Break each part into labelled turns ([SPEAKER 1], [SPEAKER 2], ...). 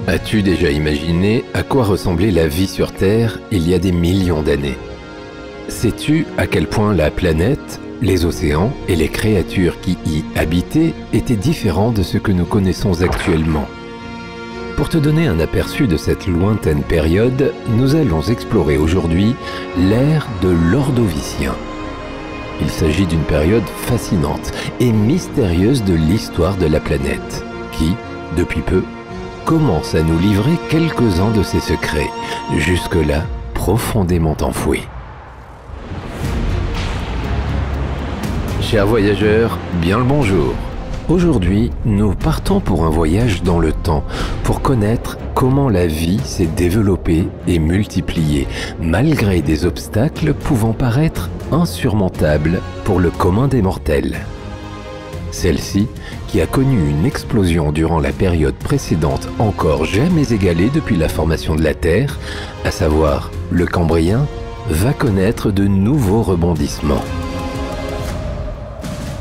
[SPEAKER 1] As-tu déjà imaginé à quoi ressemblait la vie sur Terre il y a des millions d'années? Sais-tu à quel point la planète, les océans et les créatures qui y habitaient étaient différents de ce que nous connaissons actuellement? Pour te donner un aperçu de cette lointaine période, nous allons explorer aujourd'hui l'ère de l'Ordovicien. Il s'agit d'une période fascinante et mystérieuse de l'histoire de la planète, qui, depuis peu, commence à nous livrer quelques-uns de ses secrets, jusque-là profondément enfouis. Chers voyageurs, bien le bonjour. Aujourd'hui, nous partons pour un voyage dans le temps, pour connaître comment la vie s'est développée et multipliée, malgré des obstacles pouvant paraître insurmontables pour le commun des mortels. Celle-ci, qui a connu une explosion durant la période précédente encore jamais égalée depuis la formation de la Terre, à savoir le Cambrien, va connaître de nouveaux rebondissements.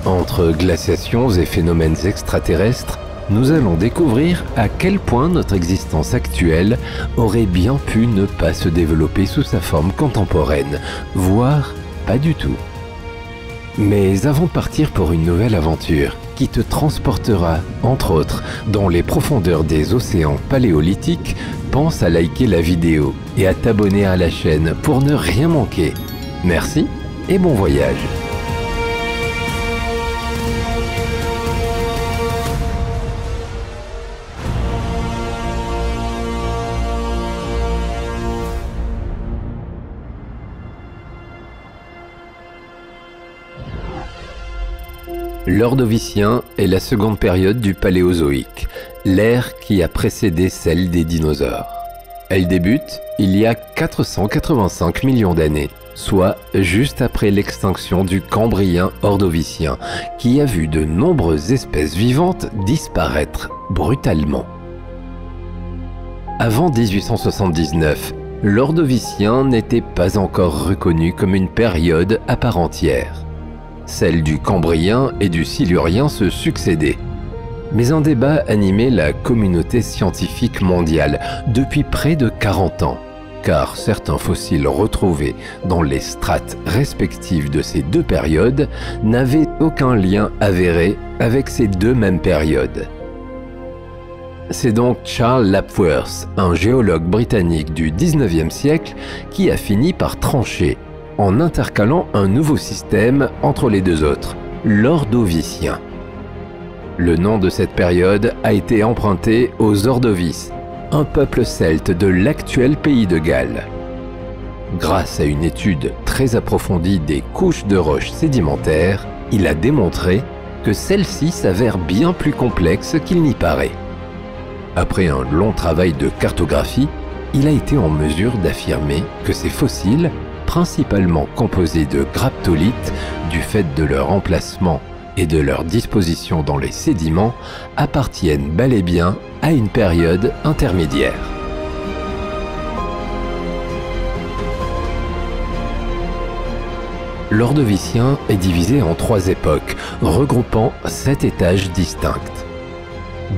[SPEAKER 1] Entre glaciations et phénomènes extraterrestres, nous allons découvrir à quel point notre existence actuelle aurait bien pu ne pas se développer sous sa forme contemporaine, voire pas du tout. Mais avant de partir pour une nouvelle aventure qui te transportera, entre autres, dans les profondeurs des océans paléolithiques, pense à liker la vidéo et à t'abonner à la chaîne pour ne rien manquer. Merci et bon voyage! L'Ordovicien est la seconde période du Paléozoïque, l'ère qui a précédé celle des dinosaures. Elle débute il y a 485 millions d'années, soit juste après l'extinction du Cambrien ordovicien, qui a vu de nombreuses espèces vivantes disparaître brutalement. Avant 1879, l'Ordovicien n'était pas encore reconnu comme une période à part entière. Celles du Cambrien et du Silurien se succédaient. Mais un débat animait la communauté scientifique mondiale depuis près de 40 ans, car certains fossiles retrouvés dans les strates respectives de ces deux périodes n'avaient aucun lien avéré avec ces deux mêmes périodes. C'est donc Charles Lapworth, un géologue britannique du 19e siècle, qui a fini par trancher en intercalant un nouveau système entre les deux autres, l'Ordovicien. Le nom de cette période a été emprunté aux Ordovis, un peuple celte de l'actuel pays de Galles. Grâce à une étude très approfondie des couches de roches sédimentaires, il a démontré que celles-ci s'avèrent bien plus complexes qu'il n'y paraît. Après un long travail de cartographie, il a été en mesure d'affirmer que ces fossiles, principalement composés de graptolites, du fait de leur emplacement et de leur disposition dans les sédiments, appartiennent bel et bien à une période intermédiaire. L'Ordovicien est divisé en trois époques, regroupant 7 étages distincts.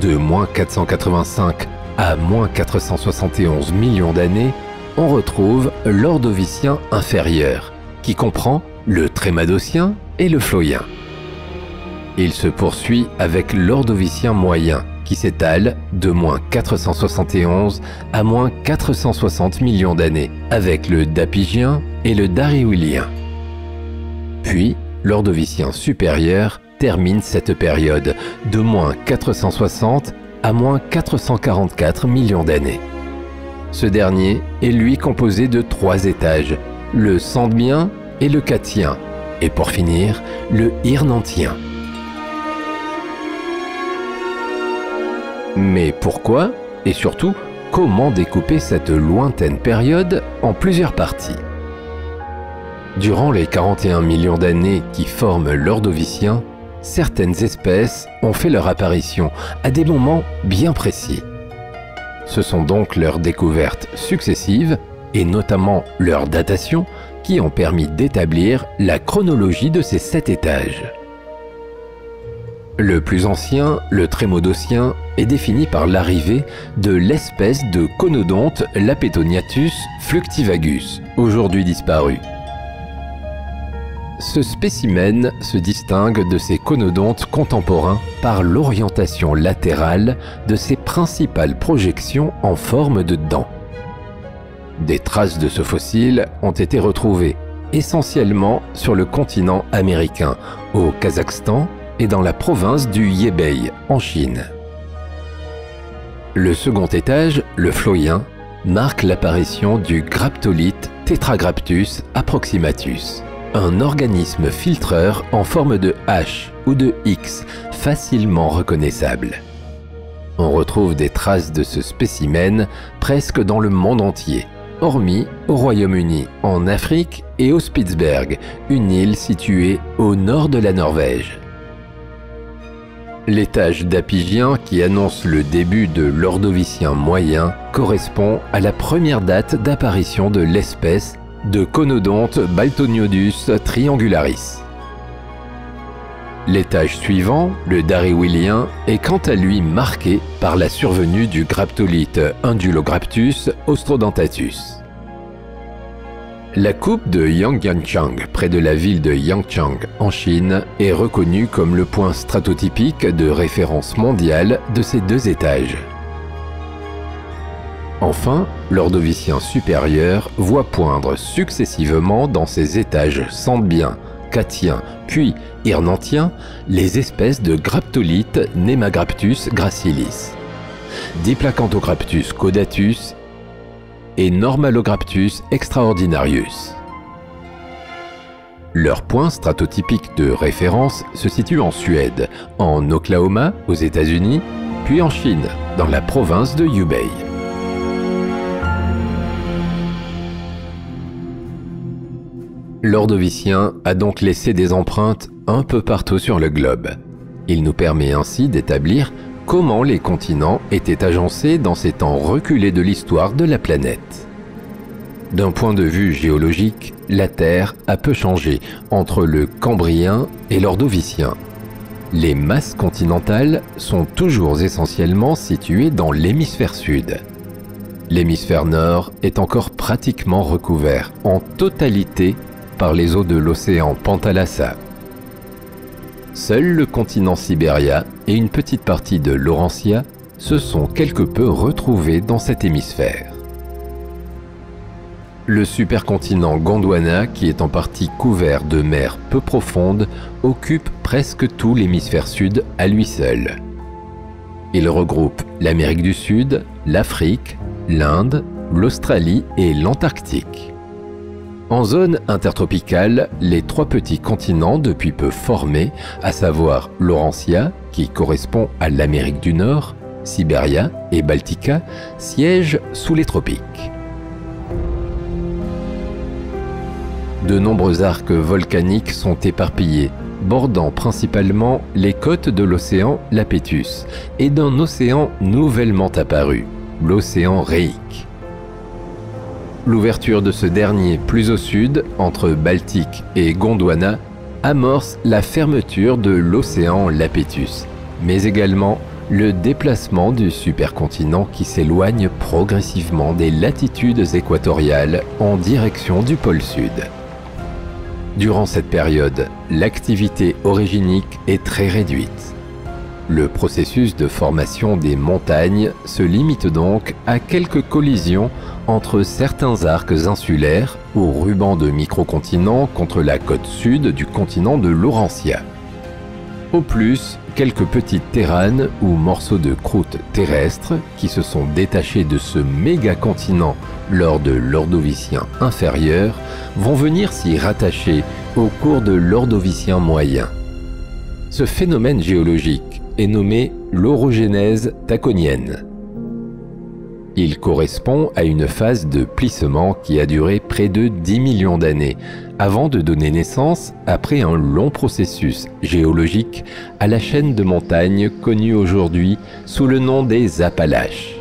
[SPEAKER 1] De -485 à -471 millions d'années, on retrouve l'Ordovicien inférieur, qui comprend le Trémadocien et le Floïen. Il se poursuit avec l'Ordovicien moyen, qui s'étale de -471 à -460 millions d'années, avec le Dapygien et le Dariwilien. Puis, l'Ordovicien supérieur termine cette période de -460 à -444 millions d'années. Ce dernier est lui composé de 3 étages, le Sandmien et le Cattien, et pour finir, le Hirnantien. Mais pourquoi, et surtout, comment découper cette lointaine période en plusieurs parties? Durant les 41 millions d'années qui forment l'Ordovicien, certaines espèces ont fait leur apparition à des moments bien précis. Ce sont donc leurs découvertes successives, et notamment leur datation, qui ont permis d'établir la chronologie de ces 7 étages. Le plus ancien, le Trémodocien, est défini par l'arrivée de l'espèce de conodonte Lapetognathus fluctivagus, aujourd'hui disparu. Ce spécimen se distingue de ses conodontes contemporains par l'orientation latérale de ses principales projections en forme de dents. Des traces de ce fossile ont été retrouvées, essentiellement sur le continent américain, au Kazakhstan et dans la province du Hebei, en Chine. Le second étage, le phloïen, marque l'apparition du graptolithe Tetragrammatus approximatus, un organisme filtreur en forme de H ou de X, facilement reconnaissable. On retrouve des traces de ce spécimen presque dans le monde entier, hormis au Royaume-Uni, en Afrique et au Spitzberg, une île située au nord de la Norvège. L'étage d'Apygien, qui annonce le début de l'Ordovicien moyen, correspond à la première date d'apparition de l'espèce de Conodonte Baltoniodus triangularis. L'étage suivant, le Darrywillien, est quant à lui marqué par la survenue du graptolithe Undulograptus ostrodentatus. La coupe de Yangjiang, près de la ville de Yangchang, en Chine, est reconnue comme le point stratotypique de référence mondiale de ces deux étages. Enfin, l'Ordovicien supérieur voit poindre successivement dans ses étages sandbiens, cathiens, puis irnantiens, les espèces de graptolithes Nemagraptus gracilis, Diplacantograptus caudatus et Normalograptus extraordinarius. Leur point stratotypique de référence se situe en Suède, en Oklahoma aux États-Unis, puis en Chine, dans la province de Hubei. L'Ordovicien a donc laissé des empreintes un peu partout sur le globe. Il nous permet ainsi d'établir comment les continents étaient agencés dans ces temps reculés de l'histoire de la planète. D'un point de vue géologique, la Terre a peu changé entre le Cambrien et l'Ordovicien. Les masses continentales sont toujours essentiellement situées dans l'hémisphère sud. L'hémisphère nord est encore pratiquement recouvert en totalité par les eaux de l'océan Pantalassa. Seul le continent Sibéria et une petite partie de Laurentia se sont quelque peu retrouvés dans cet hémisphère. Le supercontinent Gondwana, qui est en partie couvert de mers peu profondes, occupe presque tout l'hémisphère sud à lui seul. Il regroupe l'Amérique du Sud, l'Afrique, l'Inde, l'Australie et l'Antarctique. En zone intertropicale, les trois petits continents depuis peu formés, à savoir Laurentia, qui correspond à l'Amérique du Nord, Sibéria et Baltica, siègent sous les tropiques. De nombreux arcs volcaniques sont éparpillés, bordant principalement les côtes de l'océan Lapétus et d'un océan nouvellement apparu, l'océan Réique. L'ouverture de ce dernier plus au sud, entre Baltique et Gondwana, amorce la fermeture de l'océan Lapétus, mais également le déplacement du supercontinent qui s'éloigne progressivement des latitudes équatoriales en direction du pôle sud. Durant cette période, l'activité orogénique est très réduite. Le processus de formation des montagnes se limite donc à quelques collisions entre certains arcs insulaires ou rubans de microcontinents contre la côte sud du continent de Laurentia. Au plus, quelques petites terranes ou morceaux de croûte terrestre qui se sont détachés de ce méga-continent lors de l'Ordovicien inférieur vont venir s'y rattacher au cours de l'Ordovicien moyen. Ce phénomène géologique est nommé l'orogénèse taconienne. Il correspond à une phase de plissement qui a duré près de 10 millions d'années, avant de donner naissance, après un long processus géologique, à la chaîne de montagnes connue aujourd'hui sous le nom des Appalaches.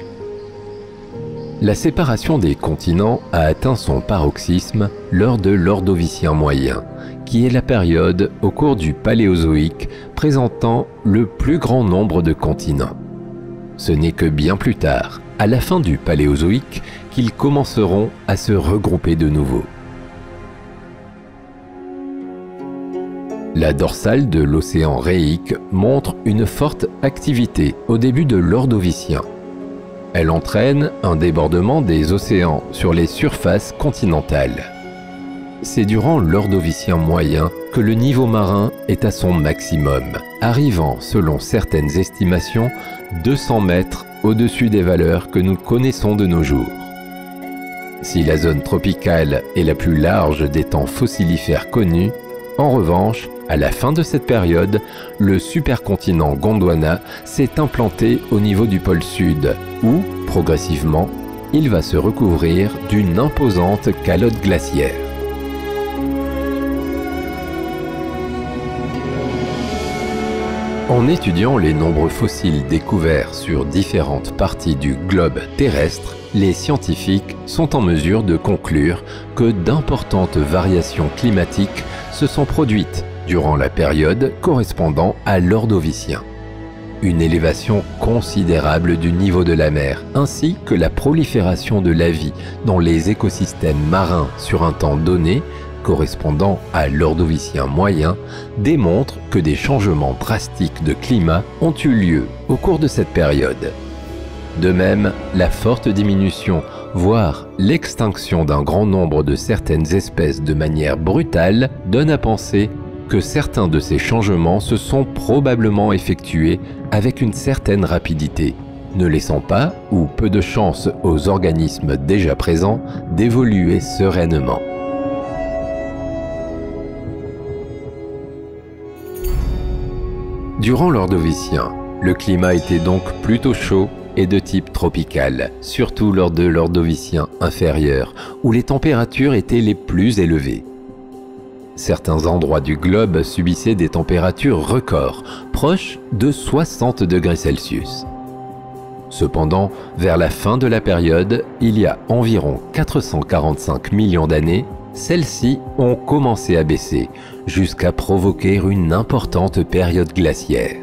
[SPEAKER 1] La séparation des continents a atteint son paroxysme lors de l'Ordovicien moyen, qui est la période au cours du Paléozoïque présentant le plus grand nombre de continents. Ce n'est que bien plus tard, à la fin du Paléozoïque, qu'ils commenceront à se regrouper de nouveau. La dorsale de l'océan Réique montre une forte activité au début de l'Ordovicien. Elle entraîne un débordement des océans sur les surfaces continentales. C'est durant l'Ordovicien moyen que le niveau marin est à son maximum, arrivant, selon certaines estimations, 200 mètres au-dessus des valeurs que nous connaissons de nos jours. Si la zone tropicale est la plus large des temps fossilifères connus, en revanche, à la fin de cette période, le supercontinent Gondwana s'est implanté au niveau du pôle sud, où, progressivement, il va se recouvrir d'une imposante calotte glaciaire. En étudiant les nombreux fossiles découverts sur différentes parties du globe terrestre, les scientifiques sont en mesure de conclure que d'importantes variations climatiques se sont produites durant la période correspondant à l'Ordovicien. Une élévation considérable du niveau de la mer, ainsi que la prolifération de la vie dans les écosystèmes marins sur un temps donné, correspondant à l'Ordovicien moyen, démontrent que des changements drastiques de climat ont eu lieu au cours de cette période. De même, la forte diminution, voire l'extinction d'un grand nombre de certaines espèces de manière brutale, donne à penser que certains de ces changements se sont probablement effectués avec une certaine rapidité, ne laissant pas ou peu de chance aux organismes déjà présents d'évoluer sereinement. Durant l'Ordovicien, le climat était donc plutôt chaud et de type tropical, surtout lors de l'Ordovicien inférieur, où les températures étaient les plus élevées. Certains endroits du globe subissaient des températures records, proches de 60 degrés Celsius. Cependant, vers la fin de la période, il y a environ 445 millions d'années, celles-ci ont commencé à baisser, jusqu'à provoquer une importante période glaciaire.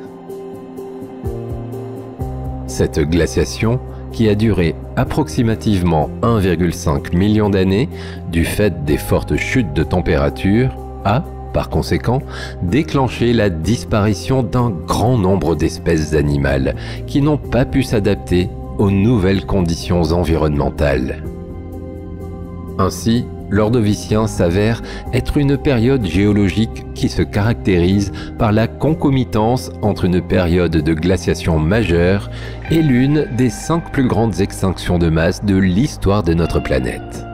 [SPEAKER 1] Cette glaciation, qui a duré approximativement 1,5 million d'années du fait des fortes chutes de température, a, par conséquent, déclenché la disparition d'un grand nombre d'espèces animales qui n'ont pas pu s'adapter aux nouvelles conditions environnementales. Ainsi, l'Ordovicien s'avère être une période géologique qui se caractérise par la concomitance entre une période de glaciation majeure et l'une des 5 plus grandes extinctions de masse de l'histoire de notre planète.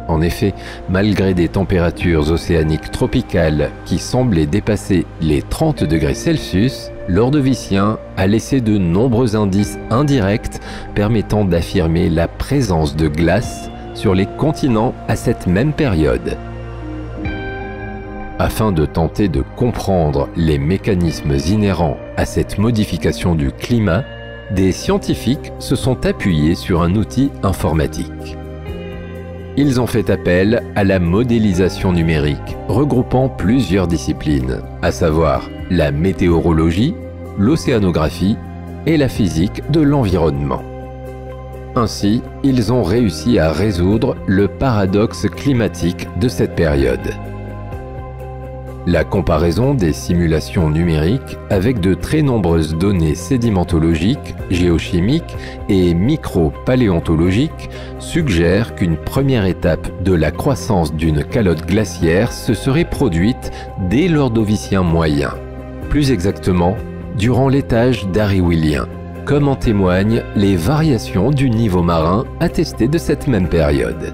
[SPEAKER 1] En effet, malgré des températures océaniques tropicales qui semblaient dépasser les 30 degrés Celsius, l'Ordovicien a laissé de nombreux indices indirects permettant d'affirmer la présence de glace sur les continents à cette même période. Afin de tenter de comprendre les mécanismes inhérents à cette modification du climat, des scientifiques se sont appuyés sur un outil informatique. Ils ont fait appel à la modélisation numérique, regroupant plusieurs disciplines, à savoir la météorologie, l'océanographie et la physique de l'environnement. Ainsi, ils ont réussi à résoudre le paradoxe climatique de cette période. La comparaison des simulations numériques avec de très nombreuses données sédimentologiques, géochimiques et micropaléontologiques suggère qu'une première étape de la croissance d'une calotte glaciaire se serait produite dès l'Ordovicien moyen, plus exactement durant l'étage d'Ariwilien, comme en témoignent les variations du niveau marin attestées de cette même période.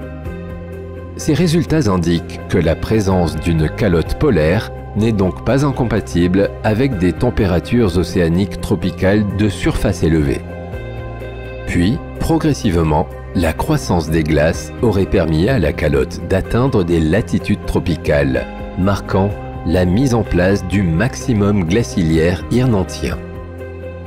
[SPEAKER 1] Ces résultats indiquent que la présence d'une calotte polaire n'est donc pas incompatible avec des températures océaniques tropicales de surface élevée. Puis, progressivement, la croissance des glaces aurait permis à la calotte d'atteindre des latitudes tropicales, marquant la mise en place du maximum glaciaire irnantien.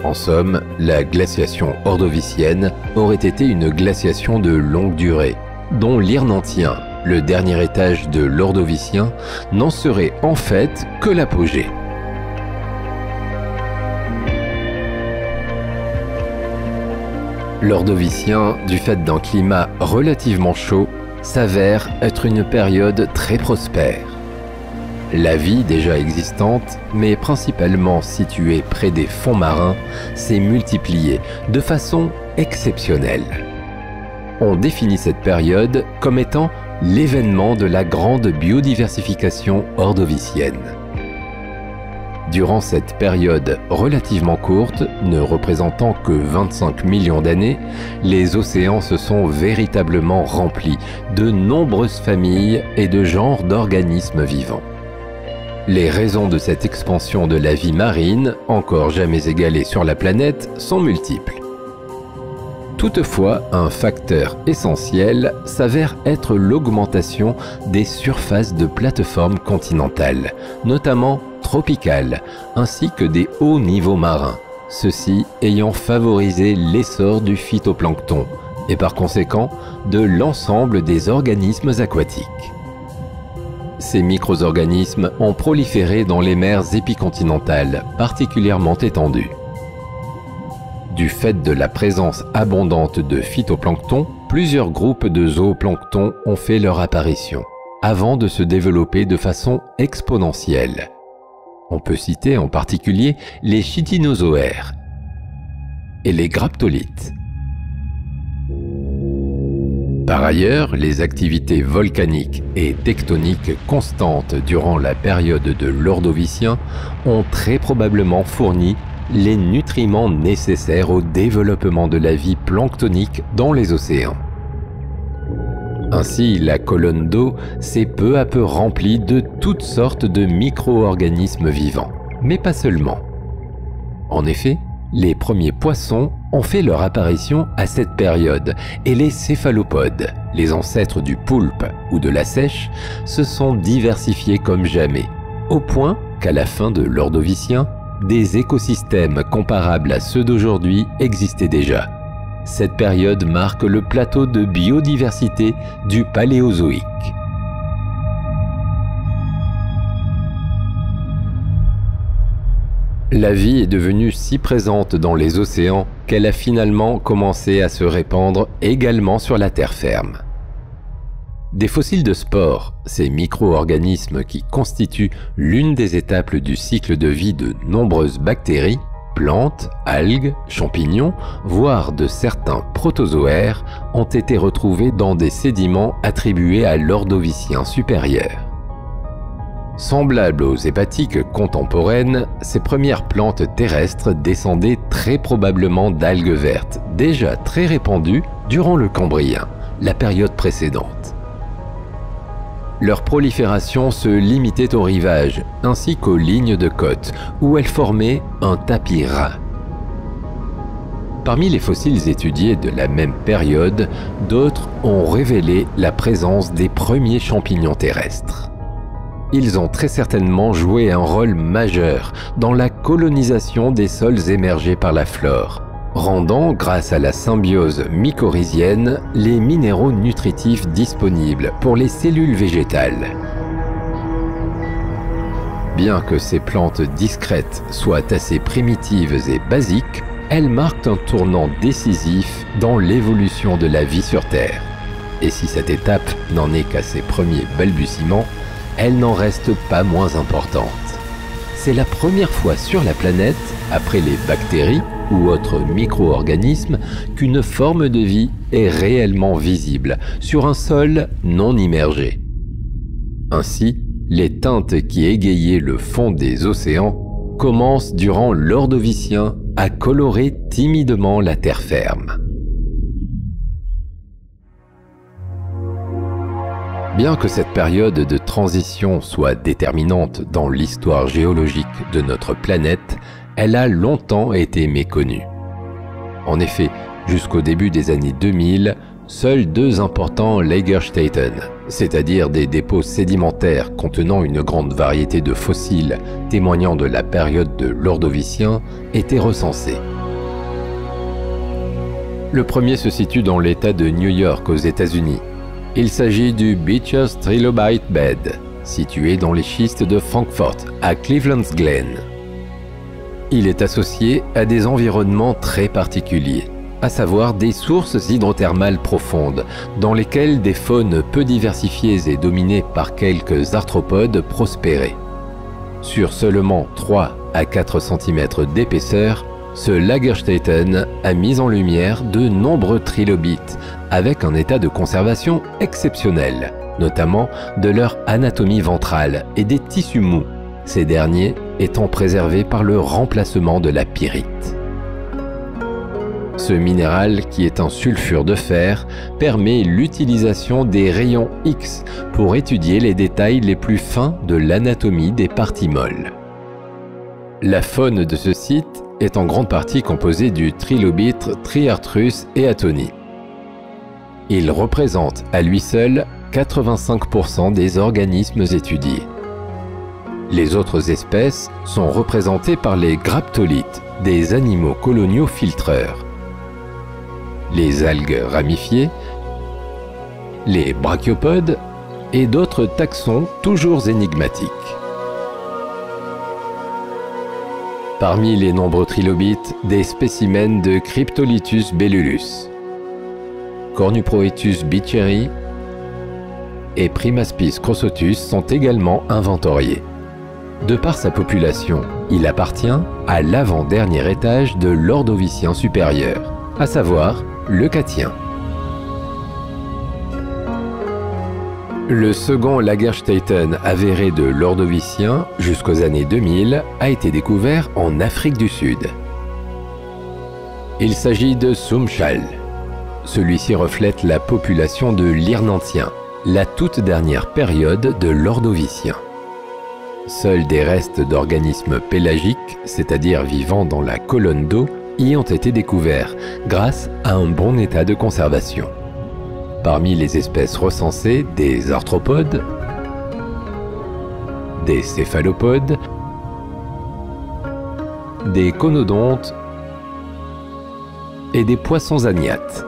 [SPEAKER 1] En somme, la glaciation ordovicienne aurait été une glaciation de longue durée, dont l'Irnantien, le dernier étage de l'Ordovicien, n'en serait en fait que l'apogée. L'Ordovicien, du fait d'un climat relativement chaud, s'avère être une période très prospère. La vie déjà existante, mais principalement située près des fonds marins, s'est multipliée de façon exceptionnelle. On définit cette période comme étant l'événement de la grande biodiversification ordovicienne. Durant cette période relativement courte, ne représentant que 25 millions d'années, les océans se sont véritablement remplis de nombreuses familles et de genres d'organismes vivants. Les raisons de cette expansion de la vie marine, encore jamais égalée sur la planète, sont multiples. Toutefois, un facteur essentiel s'avère être l'augmentation des surfaces de plateformes continentales, notamment tropicales, ainsi que des hauts niveaux marins, ceci ayant favorisé l'essor du phytoplancton et par conséquent de l'ensemble des organismes aquatiques. Ces micro-organismes ont proliféré dans les mers épicontinentales, particulièrement étendues. Du fait de la présence abondante de phytoplancton, plusieurs groupes de zooplancton ont fait leur apparition, avant de se développer de façon exponentielle. On peut citer en particulier les chitinozoaires et les graptolites. Par ailleurs, les activités volcaniques et tectoniques constantes durant la période de l'Ordovicien ont très probablement fourni les nutriments nécessaires au développement de la vie planctonique dans les océans. Ainsi, la colonne d'eau s'est peu à peu remplie de toutes sortes de micro-organismes vivants, mais pas seulement. En effet, les premiers poissons ont fait leur apparition à cette période et les céphalopodes, les ancêtres du poulpe ou de la seiche, se sont diversifiés comme jamais, au point qu'à la fin de l'Ordovicien, des écosystèmes comparables à ceux d'aujourd'hui existaient déjà. Cette période marque le plateau de biodiversité du Paléozoïque. La vie est devenue si présente dans les océans qu'elle a finalement commencé à se répandre également sur la terre ferme. Des fossiles de spores, ces micro-organismes qui constituent l'une des étapes du cycle de vie de nombreuses bactéries, plantes, algues, champignons, voire de certains protozoaires, ont été retrouvés dans des sédiments attribués à l'Ordovicien supérieur. Semblables aux hépatiques contemporaines, ces premières plantes terrestres descendaient très probablement d'algues vertes, déjà très répandues durant le Cambrien, la période précédente. Leur prolifération se limitait au rivage, ainsi qu'aux lignes de côte, où elles formaient un tapis ras. Parmi les fossiles étudiés de la même période, d'autres ont révélé la présence des premiers champignons terrestres. Ils ont très certainement joué un rôle majeur dans la colonisation des sols émergés par la flore, rendant, grâce à la symbiose mycorhizienne, les minéraux nutritifs disponibles pour les cellules végétales. Bien que ces plantes discrètes soient assez primitives et basiques, elles marquent un tournant décisif dans l'évolution de la vie sur Terre. Et si cette étape n'en est qu'à ses premiers balbutiements, elle n'en reste pas moins importante. C'est la première fois sur la planète, après les bactéries ou autres micro-organismes, qu'une forme de vie est réellement visible sur un sol non immergé. Ainsi, les teintes qui égayaient le fond des océans commencent durant l'Ordovicien à colorer timidement la terre ferme. Bien que cette période de transition soit déterminante dans l'histoire géologique de notre planète, elle a longtemps été méconnue. En effet, jusqu'au début des années 2000, seuls deux importants Lagerstätten, c'est-à-dire des dépôts sédimentaires contenant une grande variété de fossiles témoignant de la période de l'Ordovicien, étaient recensés. Le premier se situe dans l'État de New York aux États-Unis. Il s'agit du Beecher's Trilobite Bed, situé dans les schistes de Frankfort, à Cleveland's Glen. Il est associé à des environnements très particuliers, à savoir des sources hydrothermales profondes, dans lesquelles des faunes peu diversifiées et dominées par quelques arthropodes prospéraient. Sur seulement 3 à 4 cm d'épaisseur, ce Lagerstätten a mis en lumière de nombreux trilobites, avec un état de conservation exceptionnel, notamment de leur anatomie ventrale et des tissus mous, ces derniers étant préservés par le remplacement de la pyrite. Ce minéral, qui est un sulfure de fer, permet l'utilisation des rayons X pour étudier les détails les plus fins de l'anatomie des parties molles. La faune de ce site est en grande partie composée du trilobite Triarthus eatoni. Il représente à lui seul 85% des organismes étudiés. Les autres espèces sont représentées par les graptolites, des animaux coloniaux filtreurs, les algues ramifiées, les brachiopodes et d'autres taxons toujours énigmatiques. Parmi les nombreux trilobites, des spécimens de Cryptolythus bellulus, Cornuproetus beecheri et Primaspis crossotus sont également inventoriés. De par sa population, il appartient à l'avant-dernier étage de l'Ordovicien supérieur, à savoir le Cattien. Le second Lagerstätten avéré de l'Ordovicien jusqu'aux années 2000 a été découvert en Afrique du Sud. Il s'agit de Sumchal. Celui-ci reflète la population de l'Irnantien, la toute dernière période de l'Ordovicien. Seuls des restes d'organismes pélagiques, c'est-à-dire vivant dans la colonne d'eau, y ont été découverts grâce à un bon état de conservation. Parmi les espèces recensées, des arthropodes, des céphalopodes, des conodontes et des poissons agnates.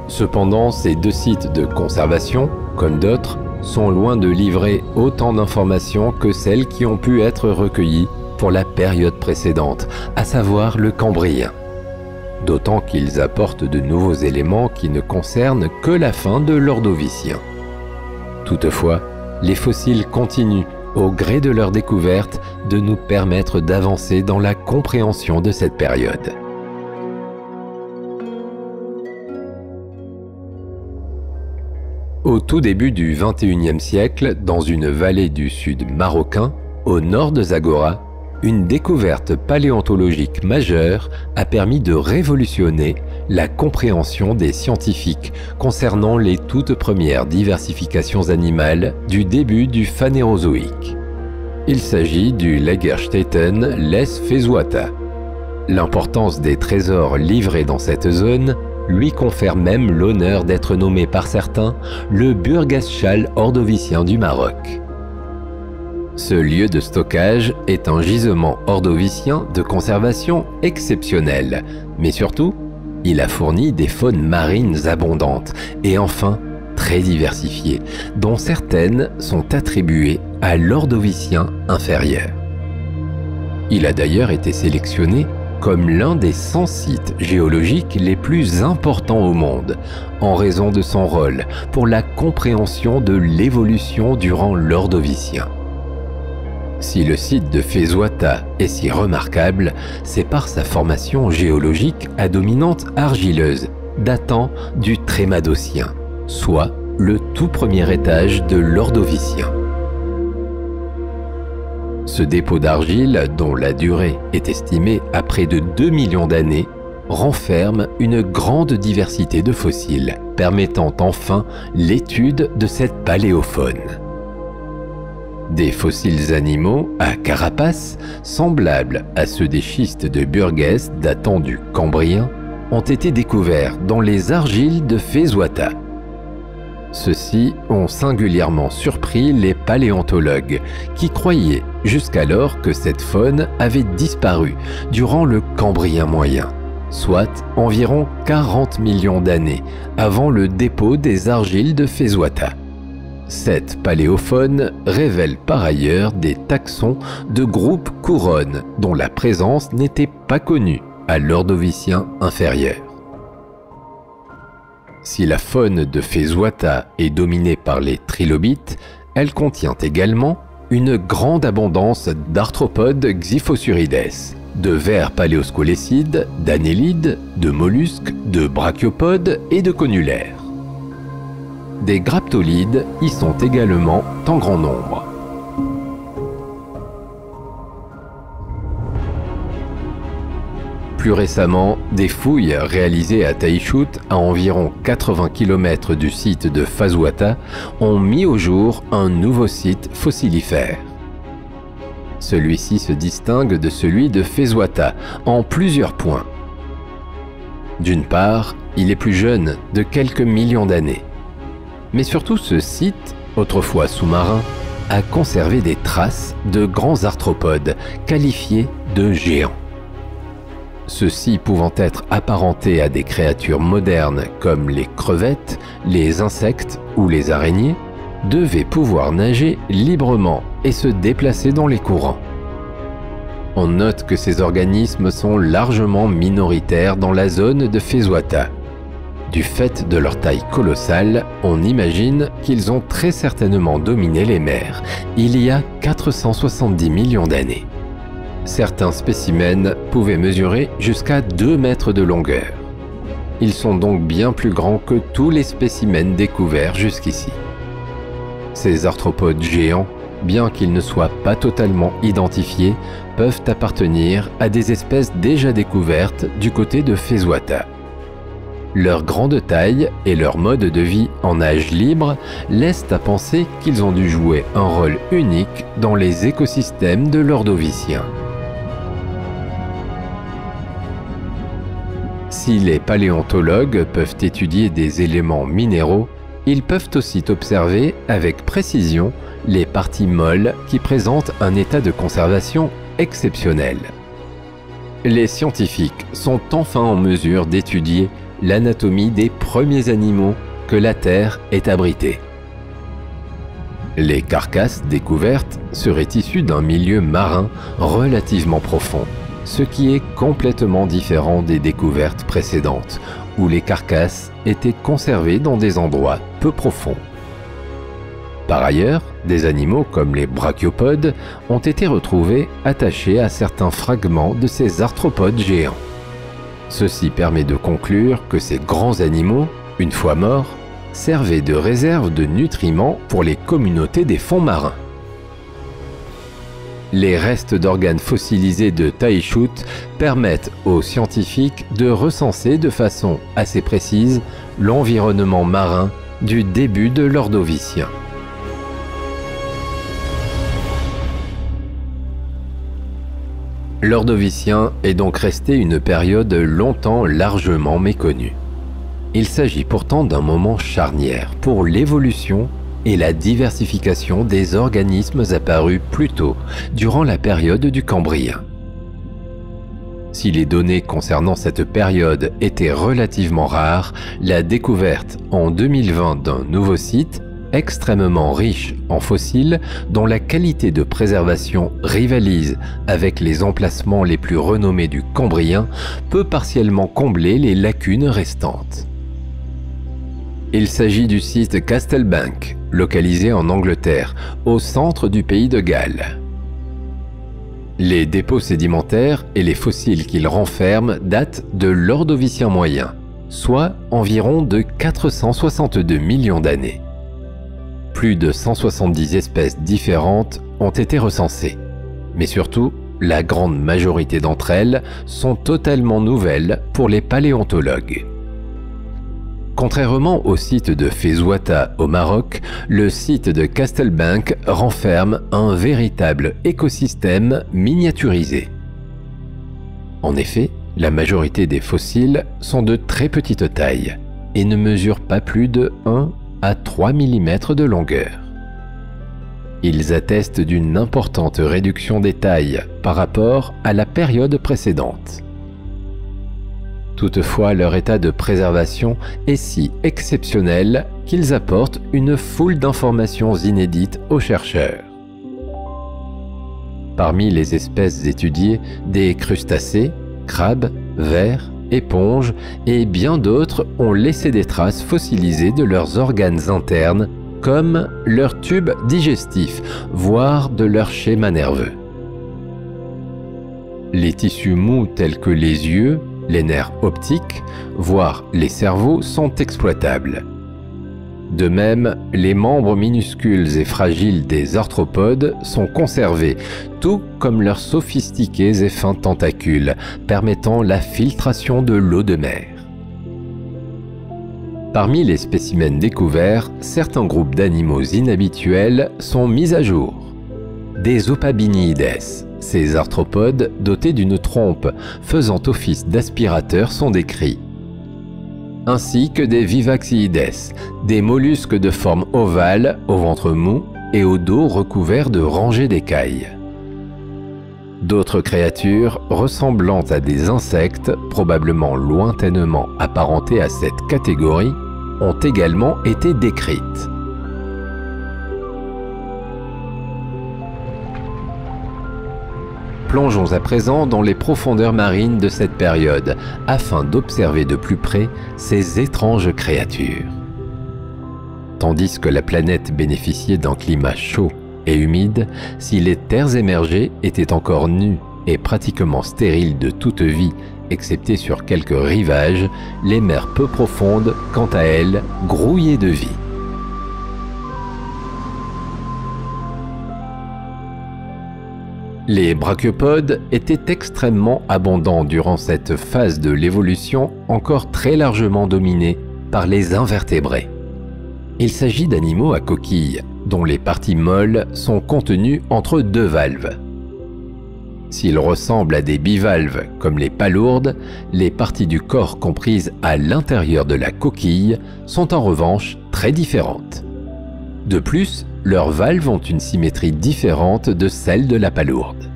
[SPEAKER 1] Cependant, ces deux sites de conservation, comme d'autres, sont loin de livrer autant d'informations que celles qui ont pu être recueillies pour la période précédente, à savoir le Cambrien. D'autant qu'ils apportent de nouveaux éléments qui ne concernent que la fin de l'Ordovicien. Toutefois, les fossiles continuent, au gré de leur découverte, de nous permettre d'avancer dans la compréhension de cette période. Au tout début du XXIe siècle, dans une vallée du sud marocain, au nord de Zagora, une découverte paléontologique majeure a permis de révolutionner la compréhension des scientifiques concernant les toutes premières diversifications animales du début du Phanérozoïque. Il s'agit du Lagerstätten Les Fesuata. L'importance des trésors livrés dans cette zone lui confère même l'honneur d'être nommé par certains le Burgschal ordovicien du Maroc. Ce lieu de stockage est un gisement ordovicien de conservation exceptionnel, mais surtout, il a fourni des faunes marines abondantes et enfin très diversifiées, dont certaines sont attribuées à l'ordovicien inférieur. Il a d'ailleurs été sélectionné comme l'un des 100 sites géologiques les plus importants au monde, en raison de son rôle pour la compréhension de l'évolution durant l'Ordovicien. Si le site de Fesuata est si remarquable, c'est par sa formation géologique à dominante argileuse, datant du Trémadocien, soit le tout premier étage de l'Ordovicien. Ce dépôt d'argile, dont la durée est estimée à près de 2 millions d'années, renferme une grande diversité de fossiles, permettant enfin l'étude de cette paléofaune. Des fossiles animaux à carapace, semblables à ceux des schistes de Burgess datant du Cambrien, ont été découverts dans les argiles de Fesuata. Ceux-ci ont singulièrement surpris les paléontologues qui croyaient jusqu'alors que cette faune avait disparu durant le Cambrien moyen. soit environ 40 millions d'années avant le dépôt des argiles de Fezouata. Cette paléofaune révèle par ailleurs des taxons de groupe couronne dont la présence n'était pas connue à l'Ordovicien inférieur. Si la faune de Fezouata est dominée par les trilobites, elle contient également une grande abondance d'arthropodes xyphosurides, de vers paléoscolécides, d'annélides, de mollusques, de brachiopodes et de conulaires. Des graptolides y sont également en grand nombre. Plus récemment, des fouilles réalisées à Taïchout, à environ 80 km du site de Fezouata, ont mis au jour un nouveau site fossilifère. Celui-ci se distingue de celui de Fezouata en plusieurs points. D'une part, il est plus jeune de quelques millions d'années. Mais surtout, ce site, autrefois sous-marin, a conservé des traces de grands arthropodes qualifiés de géants. Ceux-ci pouvant être apparentés à des créatures modernes comme les crevettes, les insectes ou les araignées, devaient pouvoir nager librement et se déplacer dans les courants. On note que ces organismes sont largement minoritaires dans la zone de Fezouata. Du fait de leur taille colossale, on imagine qu'ils ont très certainement dominé les mers il y a 470 millions d'années. Certains spécimens pouvaient mesurer jusqu'à 2 mètres de longueur. Ils sont donc bien plus grands que tous les spécimens découverts jusqu'ici. Ces arthropodes géants, bien qu'ils ne soient pas totalement identifiés, peuvent appartenir à des espèces déjà découvertes du côté de Fezouata. Leur grande taille et leur mode de vie en nage libre laissent à penser qu'ils ont dû jouer un rôle unique dans les écosystèmes de l'Ordovicien. Si les paléontologues peuvent étudier des éléments minéraux, ils peuvent aussi observer avec précision les parties molles qui présentent un état de conservation exceptionnel. Les scientifiques sont enfin en mesure d'étudier l'anatomie des premiers animaux que la Terre ait abrités. Les carcasses découvertes seraient issues d'un milieu marin relativement profond, ce qui est complètement différent des découvertes précédentes, où les carcasses étaient conservées dans des endroits peu profonds. Par ailleurs, des animaux comme les brachiopodes ont été retrouvés attachés à certains fragments de ces arthropodes géants. Ceci permet de conclure que ces grands animaux, une fois morts, servaient de réserve de nutriments pour les communautés des fonds marins. Les restes d'organes fossilisés de Taïchout permettent aux scientifiques de recenser de façon assez précise l'environnement marin du début de l'Ordovicien. L'Ordovicien est donc resté une période longtemps largement méconnue. Il s'agit pourtant d'un moment charnière pour l'évolution et la diversification des organismes apparus plus tôt, durant la période du Cambrien. Si les données concernant cette période étaient relativement rares, la découverte en 2020 d'un nouveau site, extrêmement riche en fossiles, dont la qualité de préservation rivalise avec les emplacements les plus renommés du Cambrien, peut partiellement combler les lacunes restantes. Il s'agit du site Castlebank, localisé en Angleterre, au centre du pays de Galles. Les dépôts sédimentaires et les fossiles qu'ils renferment datent de l'Ordovicien moyen, soit environ de 462 millions d'années. Plus de 170 espèces différentes ont été recensées, mais surtout, la grande majorité d'entre elles sont totalement nouvelles pour les paléontologues. Contrairement au site de Fezouata au Maroc, le site de Castlebank renferme un véritable écosystème miniaturisé. En effet, la majorité des fossiles sont de très petite taille et ne mesurent pas plus de 1 à 3 mm de longueur. Ils attestent d'une importante réduction des tailles par rapport à la période précédente. Toutefois, leur état de préservation est si exceptionnel qu'ils apportent une foule d'informations inédites aux chercheurs. Parmi les espèces étudiées, des crustacés, crabes, vers, éponges et bien d'autres ont laissé des traces fossilisées de leurs organes internes, comme leur tube digestif, voire de leur schéma nerveux. Les tissus mous tels que les yeux, les nerfs optiques, voire les cerveaux sont exploitables. De même, les membres minuscules et fragiles des arthropodes sont conservés, tout comme leurs sophistiqués et fins tentacules, permettant la filtration de l'eau de mer. Parmi les spécimens découverts, certains groupes d'animaux inhabituels sont mis à jour. Des Opabiniides, ces arthropodes dotés d'une trompe faisant office d'aspirateur sont décrits, ainsi que des Vivaxiides, des mollusques de forme ovale, au ventre mou et au dos recouvert de rangées d'écailles. D'autres créatures ressemblant à des insectes, probablement lointainement apparentées à cette catégorie, ont également été décrites. Plongeons à présent dans les profondeurs marines de cette période, afin d'observer de plus près ces étranges créatures. Tandis que la planète bénéficiait d'un climat chaud et humide, si les terres émergées étaient encore nues et pratiquement stériles de toute vie, excepté sur quelques rivages, les mers peu profondes, quant à elles, grouillaient de vie. Les brachiopodes étaient extrêmement abondants durant cette phase de l'évolution encore très largement dominée par les invertébrés. Il s'agit d'animaux à coquille, dont les parties molles sont contenues entre deux valves. S'ils ressemblent à des bivalves comme les palourdes, les parties du corps comprises à l'intérieur de la coquille sont en revanche très différentes. De plus, leurs valves ont une symétrie différente de celle de la palourde.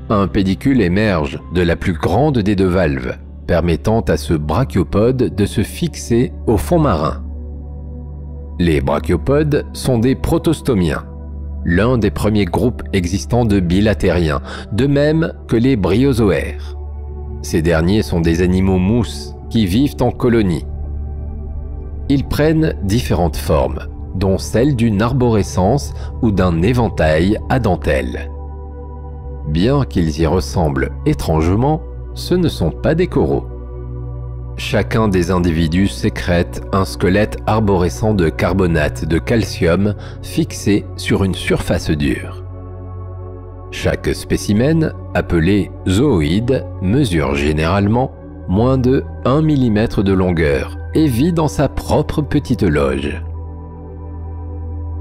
[SPEAKER 1] Un pédicule émerge de la plus grande des deux valves, permettant à ce brachiopode de se fixer au fond marin. Les brachiopodes sont des protostomiens, l'un des premiers groupes existants de bilatériens, de même que les bryozoaires. Ces derniers sont des animaux mousses qui vivent en colonie. Ils prennent différentes formes, dont celle d'une arborescence ou d'un éventail à dentelle. Bien qu'ils y ressemblent étrangement, ce ne sont pas des coraux. Chacun des individus sécrète un squelette arborescent de carbonate de calcium fixé sur une surface dure. Chaque spécimen, appelé zooïde, mesure généralement moins de 1 mm de longueur et vit dans sa propre petite loge.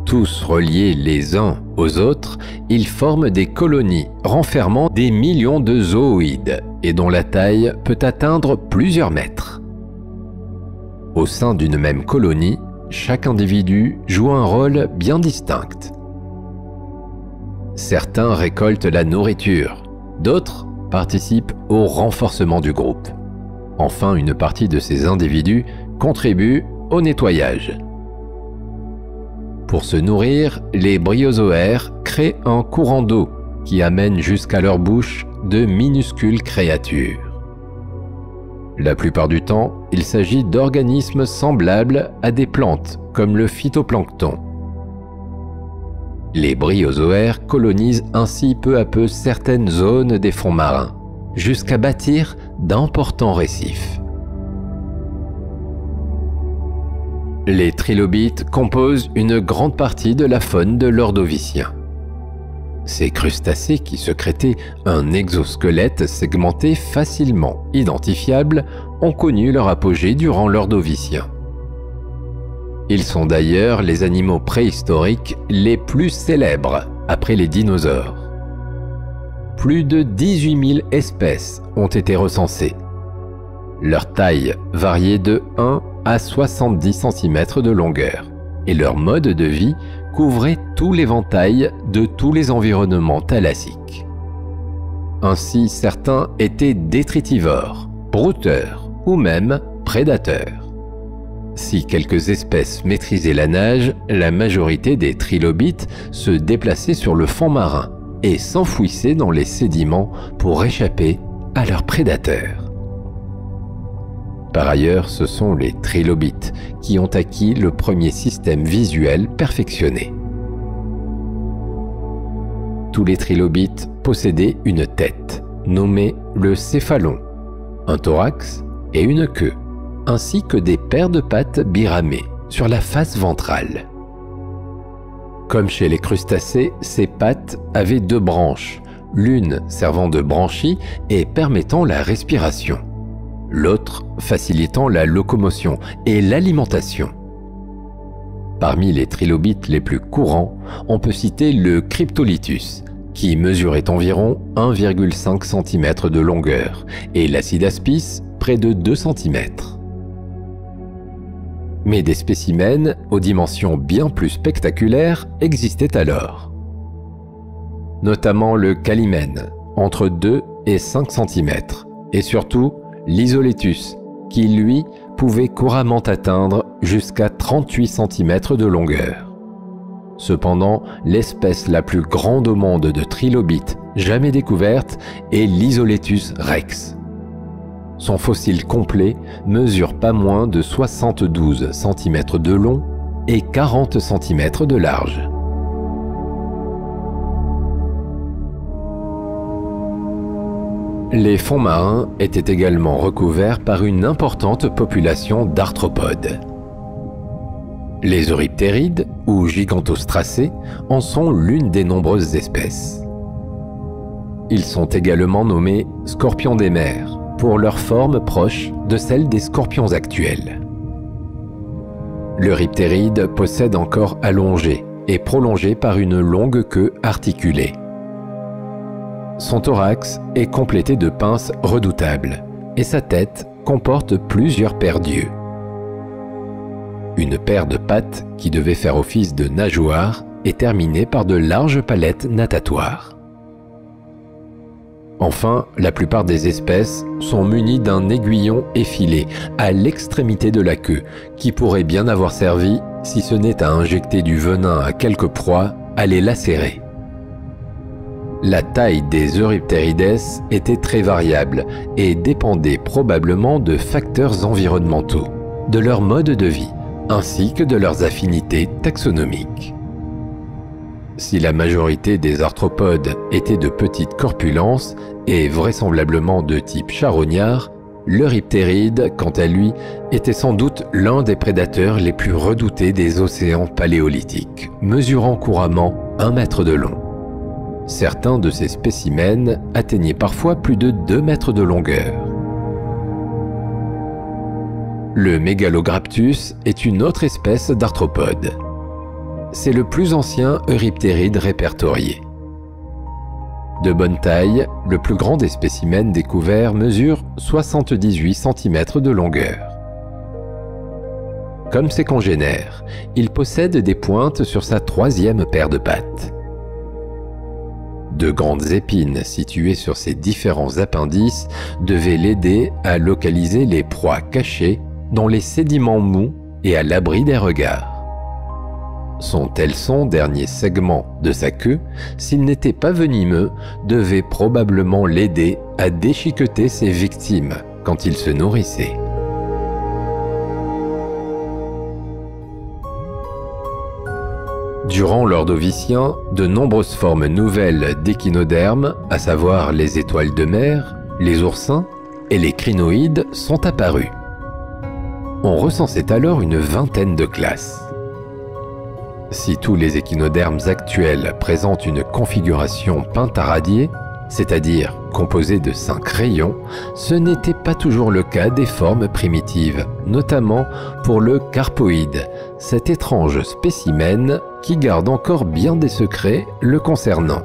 [SPEAKER 1] Tous reliés les uns aux autres, ils forment des colonies renfermant des millions de zooïdes et dont la taille peut atteindre plusieurs mètres. Au sein d'une même colonie, chaque individu joue un rôle bien distinct. Certains récoltent la nourriture, d'autres participent au renforcement du groupe. Enfin, une partie de ces individus contribue au nettoyage. Pour se nourrir, les bryozoaires créent un courant d'eau qui amène jusqu'à leur bouche de minuscules créatures. La plupart du temps, il s'agit d'organismes semblables à des plantes, comme le phytoplancton. Les bryozoaires colonisent ainsi peu à peu certaines zones des fonds marins, jusqu'à bâtir d'importants récifs. Les trilobites composent une grande partie de la faune de l'Ordovicien. Ces crustacés qui sécrétaient un exosquelette segmenté facilement identifiable ont connu leur apogée durant l'Ordovicien. Ils sont d'ailleurs les animaux préhistoriques les plus célèbres après les dinosaures. Plus de 18 000 espèces ont été recensées. Leur taille variait de 1 à 70 cm de longueur et leur mode de vie couvrait tout l'éventail de tous les environnements thalassiques. Ainsi, certains étaient détritivores, brouteurs ou même prédateurs. Si quelques espèces maîtrisaient la nage, la majorité des trilobites se déplaçaient sur le fond marin et s'enfouissaient dans les sédiments pour échapper à leurs prédateurs. Par ailleurs, ce sont les trilobites qui ont acquis le premier système visuel perfectionné. Tous les trilobites possédaient une tête, nommée le céphalon, un thorax et une queue, ainsi que des paires de pattes biramées sur la face ventrale. Comme chez les crustacés, ces pattes avaient deux branches, l'une servant de branchie et permettant la respiration, l'autre facilitant la locomotion et l'alimentation. Parmi les trilobites les plus courants, on peut citer le Cryptolythus, qui mesurait environ 1,5 cm de longueur, et l'Acidaspis près de 2 cm. Mais des spécimens aux dimensions bien plus spectaculaires existaient alors. Notamment le Calimène, entre 2 et 5 cm, et surtout l'Isolethus, qui lui pouvait couramment atteindre jusqu'à 38 cm de longueur. Cependant, l'espèce la plus grande au monde de trilobites jamais découverte est l'Isolethus rex. Son fossile complet mesure pas moins de 72 cm de long et 40 cm de large. Les fonds marins étaient également recouverts par une importante population d'arthropodes. Les euryptérides, ou gigantostracés, en sont l'une des nombreuses espèces. Ils sont également nommés scorpions des mers, pour leur forme proche de celle des scorpions actuels. L'euryptéride possède un corps allongé et prolongé par une longue queue articulée. Son thorax est complété de pinces redoutables et sa tête comporte plusieurs paires d'yeux. Une paire de pattes qui devait faire office de nageoire est terminée par de larges palettes natatoires. Enfin, la plupart des espèces sont munies d'un aiguillon effilé à l'extrémité de la queue qui pourrait bien avoir servi, si ce n'est à injecter du venin à quelques proies, à les lacérer. La taille des Eurypterides était très variable et dépendait probablement de facteurs environnementaux, de leur mode de vie, ainsi que de leurs affinités taxonomiques. Si la majorité des arthropodes étaient de petite corpulence et vraisemblablement de type charognard, l'Euryptéride, quant à lui, était sans doute l'un des prédateurs les plus redoutés des océans paléolithiques, mesurant couramment 1 mètre de long. Certains de ces spécimens atteignaient parfois plus de 2 mètres de longueur. Le Megalograptus est une autre espèce d'arthropode. C'est le plus ancien euryptéride répertorié. De bonne taille, le plus grand des spécimens découverts mesure 78 cm de longueur. Comme ses congénères, il possède des pointes sur sa 3e paire de pattes. De grandes épines situées sur ses différents appendices devaient l'aider à localiser les proies cachées dans les sédiments mous et à l'abri des regards. Son telson, dernier segment de sa queue, s'il n'était pas venimeux, devait probablement l'aider à déchiqueter ses victimes quand il se nourrissait. Durant l'Ordovicien, de nombreuses formes nouvelles d'échinodermes, à savoir les étoiles de mer, les oursins et les crinoïdes, sont apparues. On recensait alors une vingtaine de classes. Si tous les échinodermes actuels présentent une configuration pentaradiée, c'est-à-dire composée de 5 rayons, ce n'était pas toujours le cas des formes primitives, notamment pour le carpoïde, cet étrange spécimen qui garde encore bien des secrets le concernant.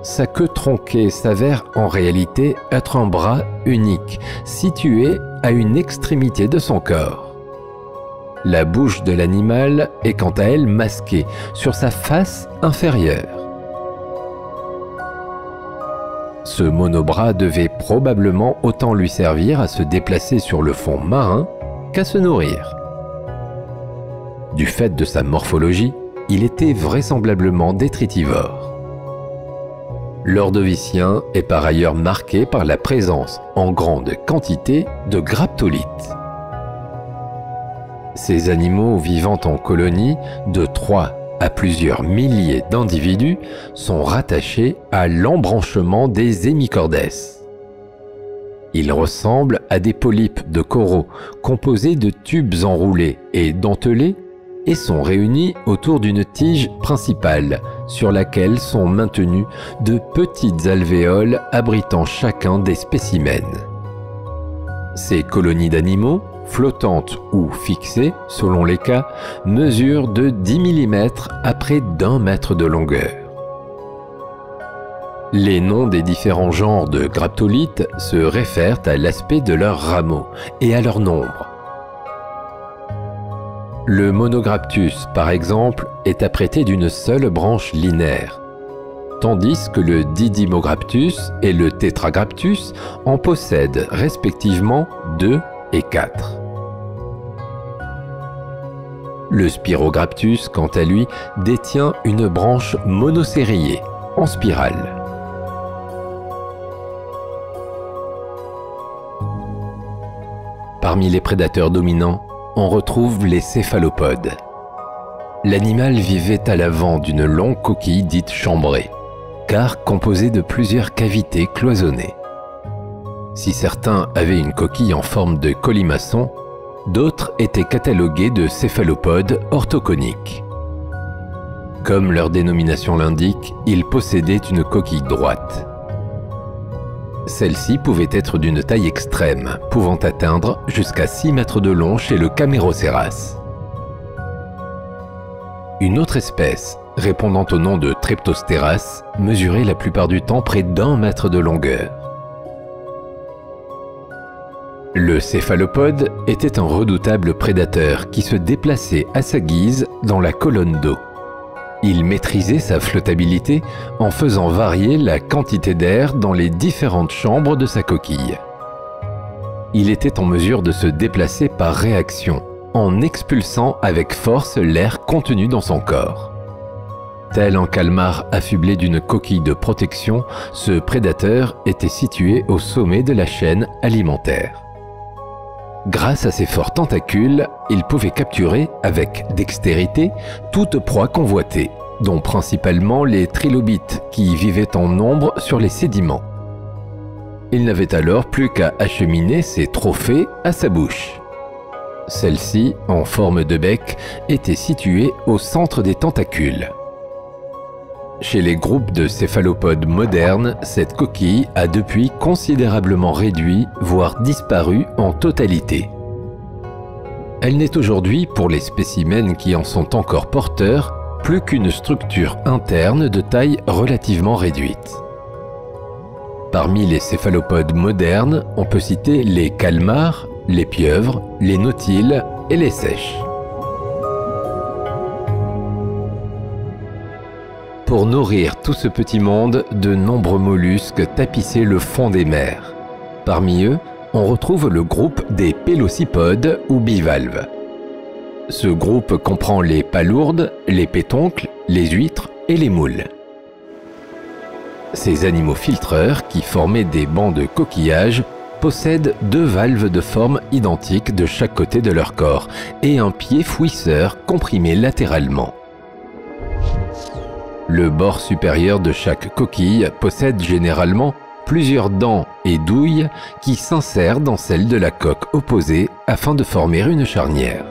[SPEAKER 1] Sa queue tronquée s'avère en réalité être un bras unique, situé à une extrémité de son corps. La bouche de l'animal est quant à elle masquée sur sa face inférieure. Ce monobras devait probablement autant lui servir à se déplacer sur le fond marin qu'à se nourrir. Du fait de sa morphologie, il était vraisemblablement détritivore. L'ordovicien est par ailleurs marqué par la présence en grande quantité de graptolites. Ces animaux vivant en colonie de 3 à plusieurs milliers d'individus sont rattachés à l'embranchement des Hemichordes. Ils ressemblent à des polypes de coraux composés de tubes enroulés et dentelés et sont réunis autour d'une tige principale sur laquelle sont maintenues de petites alvéoles abritant chacun des spécimens. Ces colonies d'animaux, flottantes ou fixées selon les cas, mesurent de 10 mm à près d'1 mètre de longueur. Les noms des différents genres de graptolites se réfèrent à l'aspect de leurs rameaux et à leur nombre. Le Monograptus, par exemple, est apprêté d'une seule branche linéaire, tandis que le Didymograptus et le Tetragraptus en possèdent respectivement 2 et 4. Le Spirograptus, quant à lui, détient une branche monocériée, en spirale. Parmi les prédateurs dominants, on retrouve les céphalopodes. L'animal vivait à l'avant d'une longue coquille dite chambrée, car composée de plusieurs cavités cloisonnées. Si certains avaient une coquille en forme de colimaçon, d'autres étaient catalogués de céphalopodes orthoconiques. Comme leur dénomination l'indique, ils possédaient une coquille droite. Celle-ci pouvait être d'une taille extrême, pouvant atteindre jusqu'à 6 mètres de long chez le Camérocéras. Une autre espèce, répondant au nom de Treptosteras, mesurait la plupart du temps près d'1 mètre de longueur. Le céphalopode était un redoutable prédateur qui se déplaçait à sa guise dans la colonne d'eau. Il maîtrisait sa flottabilité en faisant varier la quantité d'air dans les différentes chambres de sa coquille. Il était en mesure de se déplacer par réaction, en expulsant avec force l'air contenu dans son corps. Tel un calmar affublé d'une coquille de protection, ce prédateur était situé au sommet de la chaîne alimentaire. Grâce à ses forts tentacules, il pouvait capturer, avec dextérité, toute proie convoitée, dont principalement les trilobites qui vivaient en nombre sur les sédiments. Il n'avait alors plus qu'à acheminer ses trophées à sa bouche. Celle-ci, en forme de bec, était située au centre des tentacules. Chez les groupes de céphalopodes modernes, cette coquille a depuis considérablement réduit, voire disparu en totalité. Elle n'est aujourd'hui, pour les spécimens qui en sont encore porteurs, plus qu'une structure interne de taille relativement réduite. Parmi les céphalopodes modernes, on peut citer les calmars, les pieuvres, les nautiles et les seiches. Pour nourrir tout ce petit monde, de nombreux mollusques tapissaient le fond des mers. Parmi eux, on retrouve le groupe des pélocipodes ou bivalves. Ce groupe comprend les palourdes, les pétoncles, les huîtres et les moules. Ces animaux filtreurs, qui formaient des bancs de coquillages, possèdent 2 valves de forme identique de chaque côté de leur corps et un pied fouisseur comprimé latéralement. Le bord supérieur de chaque coquille possède généralement plusieurs dents et douilles qui s'insèrent dans celle de la coque opposée afin de former une charnière.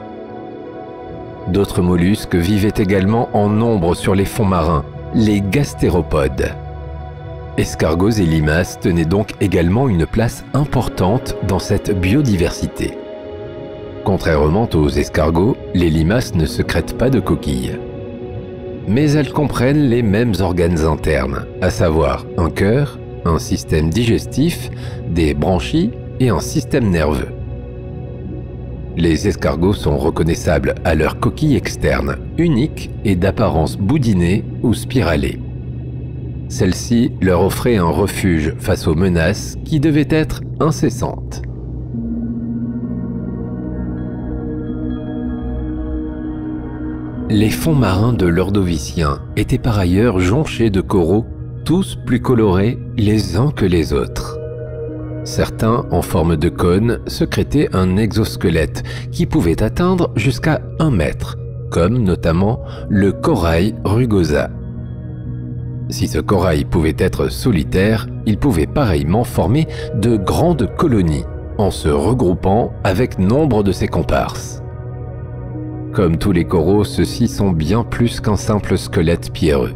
[SPEAKER 1] D'autres mollusques vivaient également en nombre sur les fonds marins, les gastéropodes. Escargots et limaces tenaient donc également une place importante dans cette biodiversité. Contrairement aux escargots, les limaces ne sécrètent pas de coquilles. Mais elles comprennent les mêmes organes internes, à savoir un cœur, un système digestif, des branchies et un système nerveux. Les escargots sont reconnaissables à leur coquille externe, unique et d'apparence boudinée ou spiralée. Celle-ci leur offrait un refuge face aux menaces qui devaient être incessantes. Les fonds marins de l'Ordovicien étaient par ailleurs jonchés de coraux, tous plus colorés les uns que les autres. Certains, en forme de cône, secrétaient un exosquelette qui pouvait atteindre jusqu'à 1 mètre, comme notamment le corail rugosa. Si ce corail pouvait être solitaire, il pouvait pareillement former de grandes colonies, en se regroupant avec nombre de ses comparses. Comme tous les coraux, ceux-ci sont bien plus qu'un simple squelette pierreux.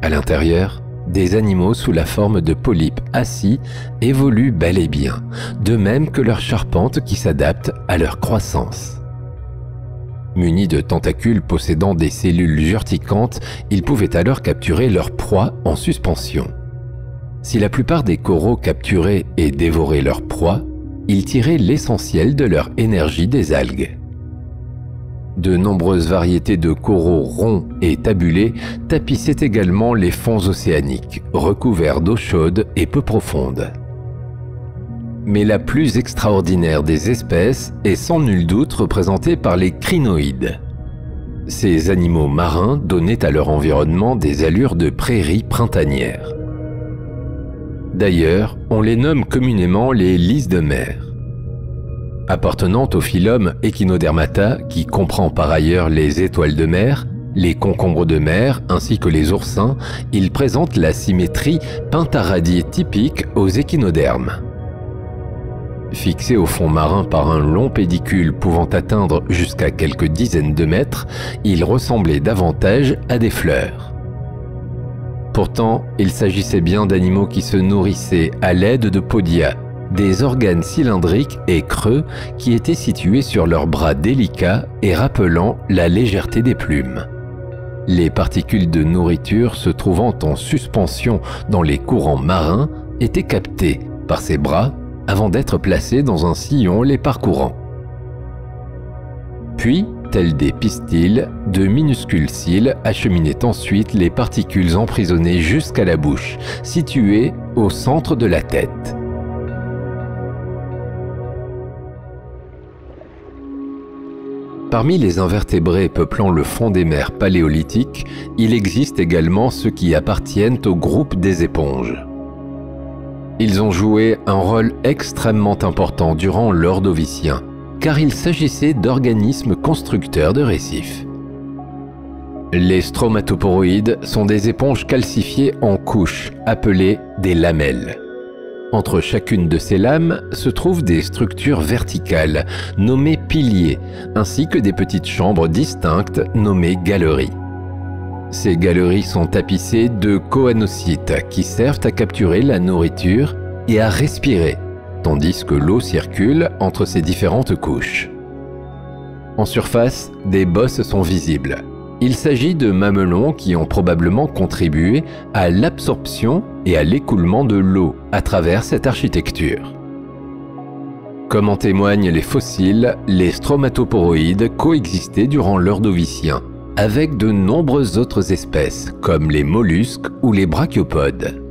[SPEAKER 1] À l'intérieur, des animaux sous la forme de polypes assis évoluent bel et bien, de même que leurs charpentes qui s'adaptent à leur croissance. Munis de tentacules possédant des cellules urticantes, ils pouvaient alors capturer leur proie en suspension. Si la plupart des coraux capturaient et dévoraient leur proie, ils tiraient l'essentiel de leur énergie des algues. De nombreuses variétés de coraux ronds et tabulés tapissaient également les fonds océaniques, recouverts d'eau chaude et peu profonde. Mais la plus extraordinaire des espèces est sans nul doute représentée par les crinoïdes. Ces animaux marins donnaient à leur environnement des allures de prairies printanières. D'ailleurs, on les nomme communément les lys de mer. Appartenant au phylum Echinodermata, qui comprend par ailleurs les étoiles de mer, les concombres de mer ainsi que les oursins, ils présentent la symétrie pentaradiée typique aux échinodermes. Fixés au fond marin par un long pédicule pouvant atteindre jusqu'à quelques dizaines de mètres, ils ressemblaient davantage à des fleurs. Pourtant, il s'agissait bien d'animaux qui se nourrissaient à l'aide de podia, des organes cylindriques et creux qui étaient situés sur leurs bras délicats et rappelant la légèreté des plumes. Les particules de nourriture se trouvant en suspension dans les courants marins étaient captées par ces bras avant d'être placées dans un sillon les parcourant. Puis, tels des pistils, de minuscules cils acheminaient ensuite les particules emprisonnées jusqu'à la bouche, située au centre de la tête. Parmi les invertébrés peuplant le fond des mers paléolithiques, il existe également ceux qui appartiennent au groupe des éponges. Ils ont joué un rôle extrêmement important durant l'Ordovicien, car il s'agissait d'organismes constructeurs de récifs. Les stromatoporoïdes sont des éponges calcifiées en couches, appelées des lamelles. Entre chacune de ces lames se trouvent des structures verticales, nommées piliers, ainsi que des petites chambres distinctes, nommées galeries. Ces galeries sont tapissées de choanocytes qui servent à capturer la nourriture et à respirer, tandis que l'eau circule entre ces différentes couches. En surface, des bosses sont visibles. Il s'agit de mamelons qui ont probablement contribué à l'absorption et à l'écoulement de l'eau à travers cette architecture. Comme en témoignent les fossiles, les stromatoporoïdes coexistaient durant l'Ordovicien avec de nombreuses autres espèces comme les mollusques ou les brachiopodes.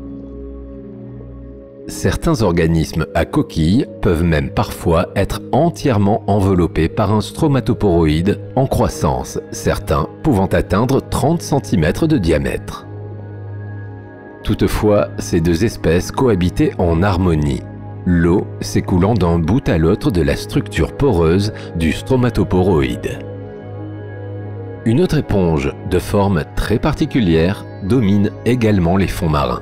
[SPEAKER 1] Certains organismes à coquilles peuvent même parfois être entièrement enveloppés par un stromatoporoïde en croissance, certains pouvant atteindre 30 cm de diamètre. Toutefois, ces deux espèces cohabitaient en harmonie, l'eau s'écoulant d'un bout à l'autre de la structure poreuse du stromatoporoïde. Une autre éponge de forme très particulière domine également les fonds marins.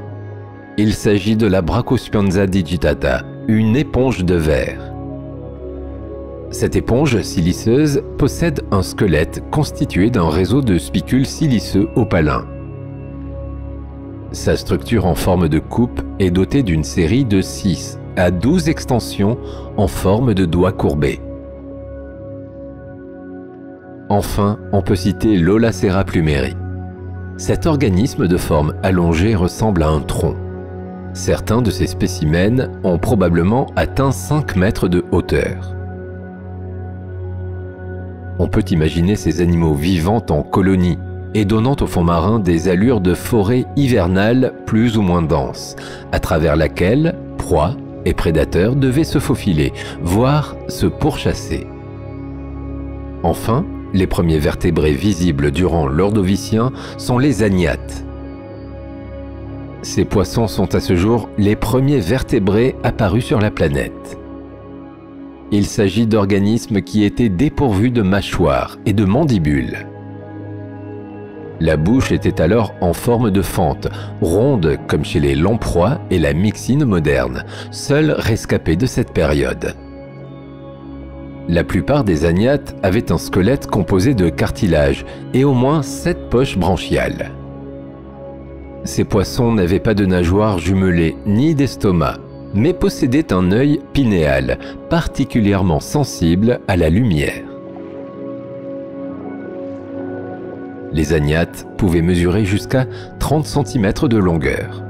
[SPEAKER 1] Il s'agit de la Brachiospianza digitata, une éponge de verre. Cette éponge siliceuse possède un squelette constitué d'un réseau de spicules siliceux opalins. Sa structure en forme de coupe est dotée d'une série de 6 à 12 extensions en forme de doigts courbés. Enfin, on peut citer l'Holacera plumeri. Cet organisme de forme allongée ressemble à un tronc. Certains de ces spécimens ont probablement atteint 5 mètres de hauteur. On peut imaginer ces animaux vivant en colonie, et donnant au fond marin des allures de forêt hivernale plus ou moins dense, à travers laquelle proies et prédateurs devaient se faufiler, voire se pourchasser. Enfin, les premiers vertébrés visibles durant l'Ordovicien sont les agnates. Ces poissons sont à ce jour les premiers vertébrés apparus sur la planète. Il s'agit d'organismes qui étaient dépourvus de mâchoires et de mandibules. La bouche était alors en forme de fente, ronde comme chez les lamproies et la myxine moderne, seuls rescapés de cette période. La plupart des agnates avaient un squelette composé de cartilage et au moins 7 poches branchiales. Ces poissons n'avaient pas de nageoires jumelées ni d'estomac, mais possédaient un œil pinéal, particulièrement sensible à la lumière. Les agnates pouvaient mesurer jusqu'à 30 cm de longueur.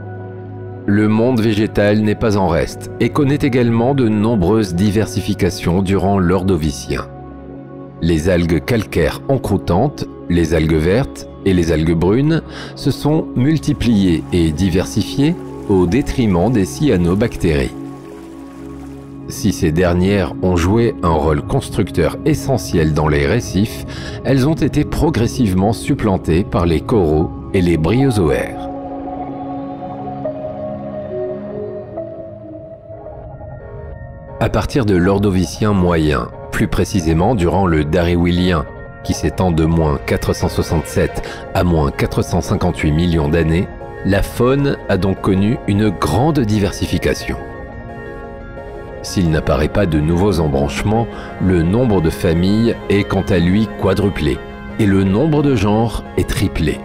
[SPEAKER 1] Le monde végétal n'est pas en reste et connaît également de nombreuses diversifications durant l'Ordovicien. Les algues calcaires encroutantes, les algues vertes et les algues brunes se sont multipliées et diversifiées au détriment des cyanobactéries. Si ces dernières ont joué un rôle constructeur essentiel dans les récifs, elles ont été progressivement supplantées par les coraux et les bryozoaires. À partir de l'Ordovicien moyen, plus précisément durant le Darwinien, qui s'étend de moins 467 à moins 458 millions d'années, la faune a donc connu une grande diversification. S'il n'apparaît pas de nouveaux embranchements, le nombre de familles est quant à lui quadruplé et le nombre de genres est triplé.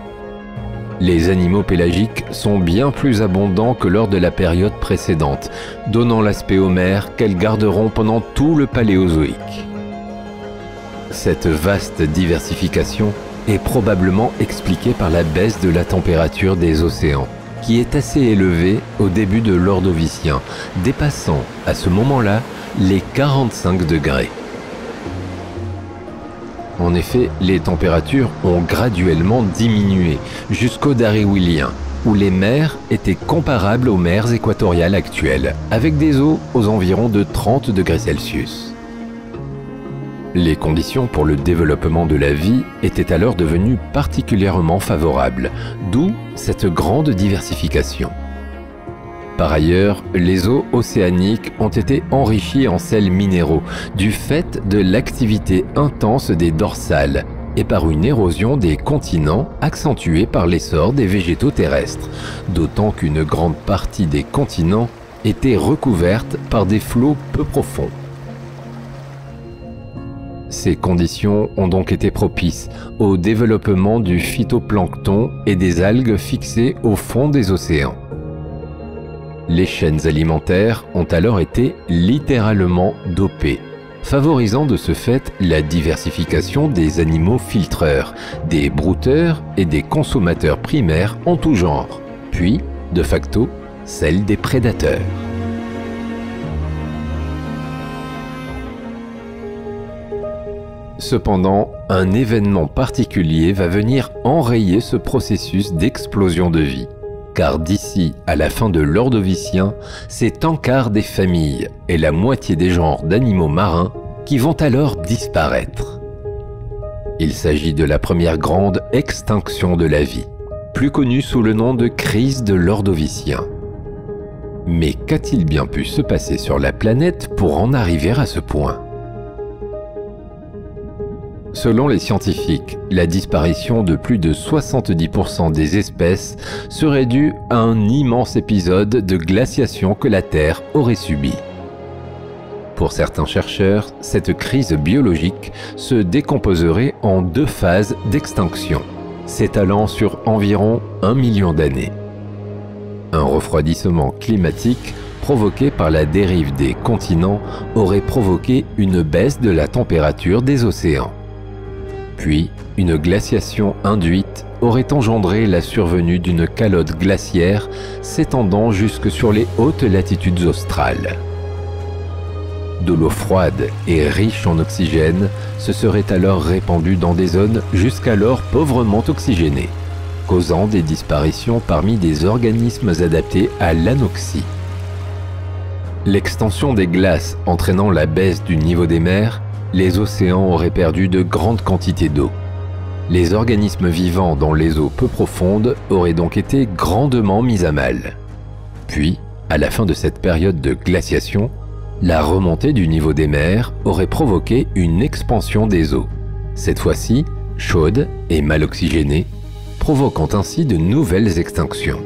[SPEAKER 1] Les animaux pélagiques sont bien plus abondants que lors de la période précédente, donnant l'aspect aux mers qu'elles garderont pendant tout le Paléozoïque. Cette vaste diversification est probablement expliquée par la baisse de la température des océans, qui est assez élevée au début de l'Ordovicien, dépassant à ce moment-là les 45 degrés. En effet, les températures ont graduellement diminué jusqu'au Darwinien, où les mers étaient comparables aux mers équatoriales actuelles, avec des eaux aux environs de 30 degrés Celsius. Les conditions pour le développement de la vie étaient alors devenues particulièrement favorables, d'où cette grande diversification. Par ailleurs, les eaux océaniques ont été enrichies en sels minéraux du fait de l'activité intense des dorsales et par une érosion des continents accentuée par l'essor des végétaux terrestres, d'autant qu'une grande partie des continents était recouverte par des flots peu profonds. Ces conditions ont donc été propices au développement du phytoplancton et des algues fixées au fond des océans. Les chaînes alimentaires ont alors été littéralement dopées, favorisant de ce fait la diversification des animaux filtreurs, des brouteurs et des consommateurs primaires en tout genre, puis, de facto, celle des prédateurs. Cependant, un événement particulier va venir enrayer ce processus d'explosion de vie, car d'ici à la fin de l'Ordovicien, c'est un quart des familles et la moitié des genres d'animaux marins qui vont alors disparaître. Il s'agit de la première grande extinction de la vie, plus connue sous le nom de crise de l'Ordovicien. Mais qu'a-t-il bien pu se passer sur la planète pour en arriver à ce point ? Selon les scientifiques, la disparition de plus de 70% des espèces serait due à un immense épisode de glaciation que la Terre aurait subi. Pour certains chercheurs, cette crise biologique se décomposerait en 2 phases d'extinction, s'étalant sur environ 1 million d'années. Un refroidissement climatique provoqué par la dérive des continents aurait provoqué une baisse de la température des océans. Puis, une glaciation induite aurait engendré la survenue d'une calotte glaciaire s'étendant jusque sur les hautes latitudes australes. De l'eau froide et riche en oxygène se serait alors répandue dans des zones jusqu'alors pauvrement oxygénées, causant des disparitions parmi des organismes adaptés à l'anoxie. L'extension des glaces entraînant la baisse du niveau des mers, les océans auraient perdu de grandes quantités d'eau. Les organismes vivants dans les eaux peu profondes auraient donc été grandement mis à mal. Puis, à la fin de cette période de glaciation, la remontée du niveau des mers aurait provoqué une expansion des eaux, cette fois-ci chaudes et mal oxygénées, provoquant ainsi de nouvelles extinctions.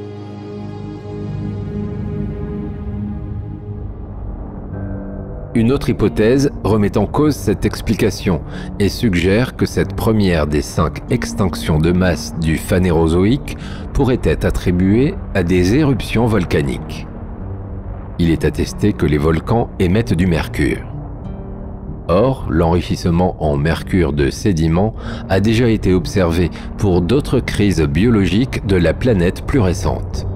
[SPEAKER 1] Une autre hypothèse remet en cause cette explication et suggère que cette première des 5 extinctions de masse du Phanérozoïque pourrait être attribuée à des éruptions volcaniques. Il est attesté que les volcans émettent du mercure. Or, l'enrichissement en mercure de sédiments a déjà été observé pour d'autres crises biologiques de la planète plus récentes.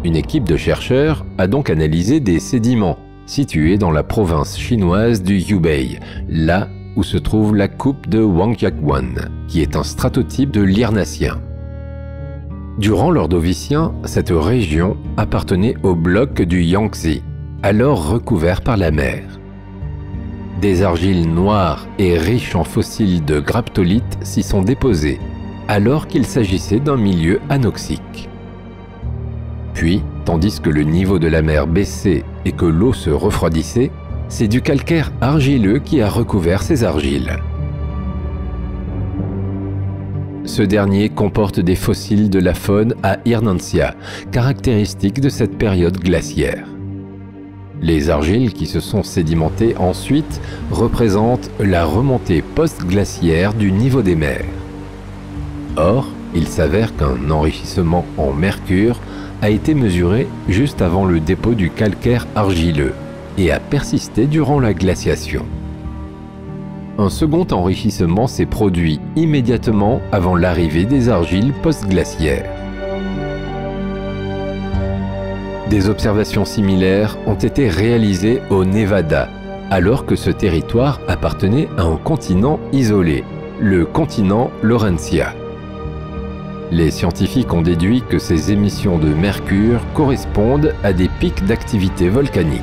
[SPEAKER 1] Une équipe de chercheurs a donc analysé des sédiments situés dans la province chinoise du Hubei, là où se trouve la coupe de Wangjiaguan, qui est un stratotype de l'Hyrnacien. Durant l'Ordovicien, cette région appartenait au bloc du Yangtze, alors recouvert par la mer. Des argiles noires et riches en fossiles de graptolite s'y sont déposés, alors qu'il s'agissait d'un milieu anoxique. Puis, tandis que le niveau de la mer baissait et que l'eau se refroidissait, c'est du calcaire argileux qui a recouvert ces argiles. Ce dernier comporte des fossiles de la faune à Hirnantia, caractéristiques de cette période glaciaire. Les argiles qui se sont sédimentées ensuite représentent la remontée post-glaciaire du niveau des mers. Or, il s'avère qu'un enrichissement en mercure a été mesuré juste avant le dépôt du calcaire argileux et a persisté durant la glaciation. Un second enrichissement s'est produit immédiatement avant l'arrivée des argiles post-glaciaires. Des observations similaires ont été réalisées au Nevada, alors que ce territoire appartenait à un continent isolé, le continent Laurentia. Les scientifiques ont déduit que ces émissions de mercure correspondent à des pics d'activité volcanique.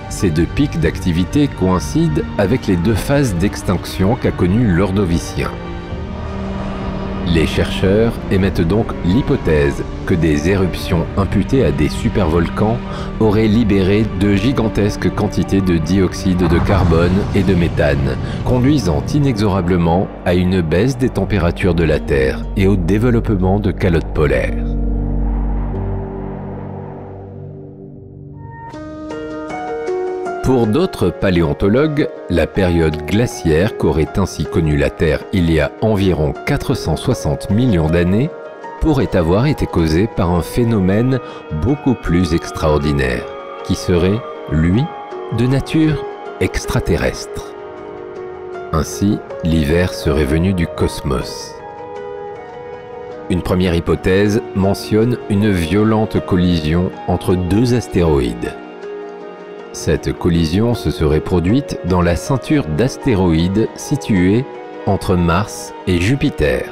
[SPEAKER 1] Ces 2 pics d'activité coïncident avec les 2 phases d'extinction qu'a connues l'Ordovicien. Les chercheurs émettent donc l'hypothèse que des éruptions imputées à des supervolcans auraient libéré de gigantesques quantités de dioxyde de carbone et de méthane, conduisant inexorablement à une baisse des températures de la Terre et au développement de calottes polaires. Pour d'autres paléontologues, la période glaciaire qu'aurait ainsi connue la Terre il y a environ 460 millions d'années pourrait avoir été causée par un phénomène beaucoup plus extraordinaire, qui serait, lui, de nature extraterrestre. Ainsi, l'hiver serait venu du cosmos. Une première hypothèse mentionne une violente collision entre 2 astéroïdes. Cette collision se serait produite dans la ceinture d'astéroïdes située entre Mars et Jupiter,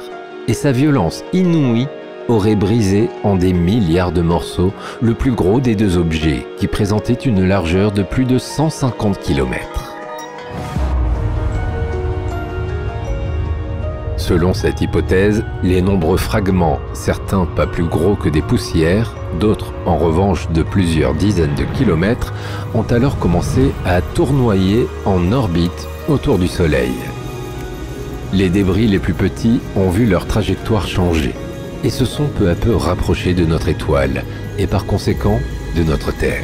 [SPEAKER 1] et sa violence inouïe aurait brisé en des milliards de morceaux le plus gros des 2 objets, qui présentait une largeur de plus de 150 km. Selon cette hypothèse, les nombreux fragments, certains pas plus gros que des poussières, d'autres en revanche de plusieurs dizaines de kilomètres, ont alors commencé à tournoyer en orbite autour du Soleil. Les débris les plus petits ont vu leur trajectoire changer et se sont peu à peu rapprochés de notre étoile et par conséquent de notre Terre.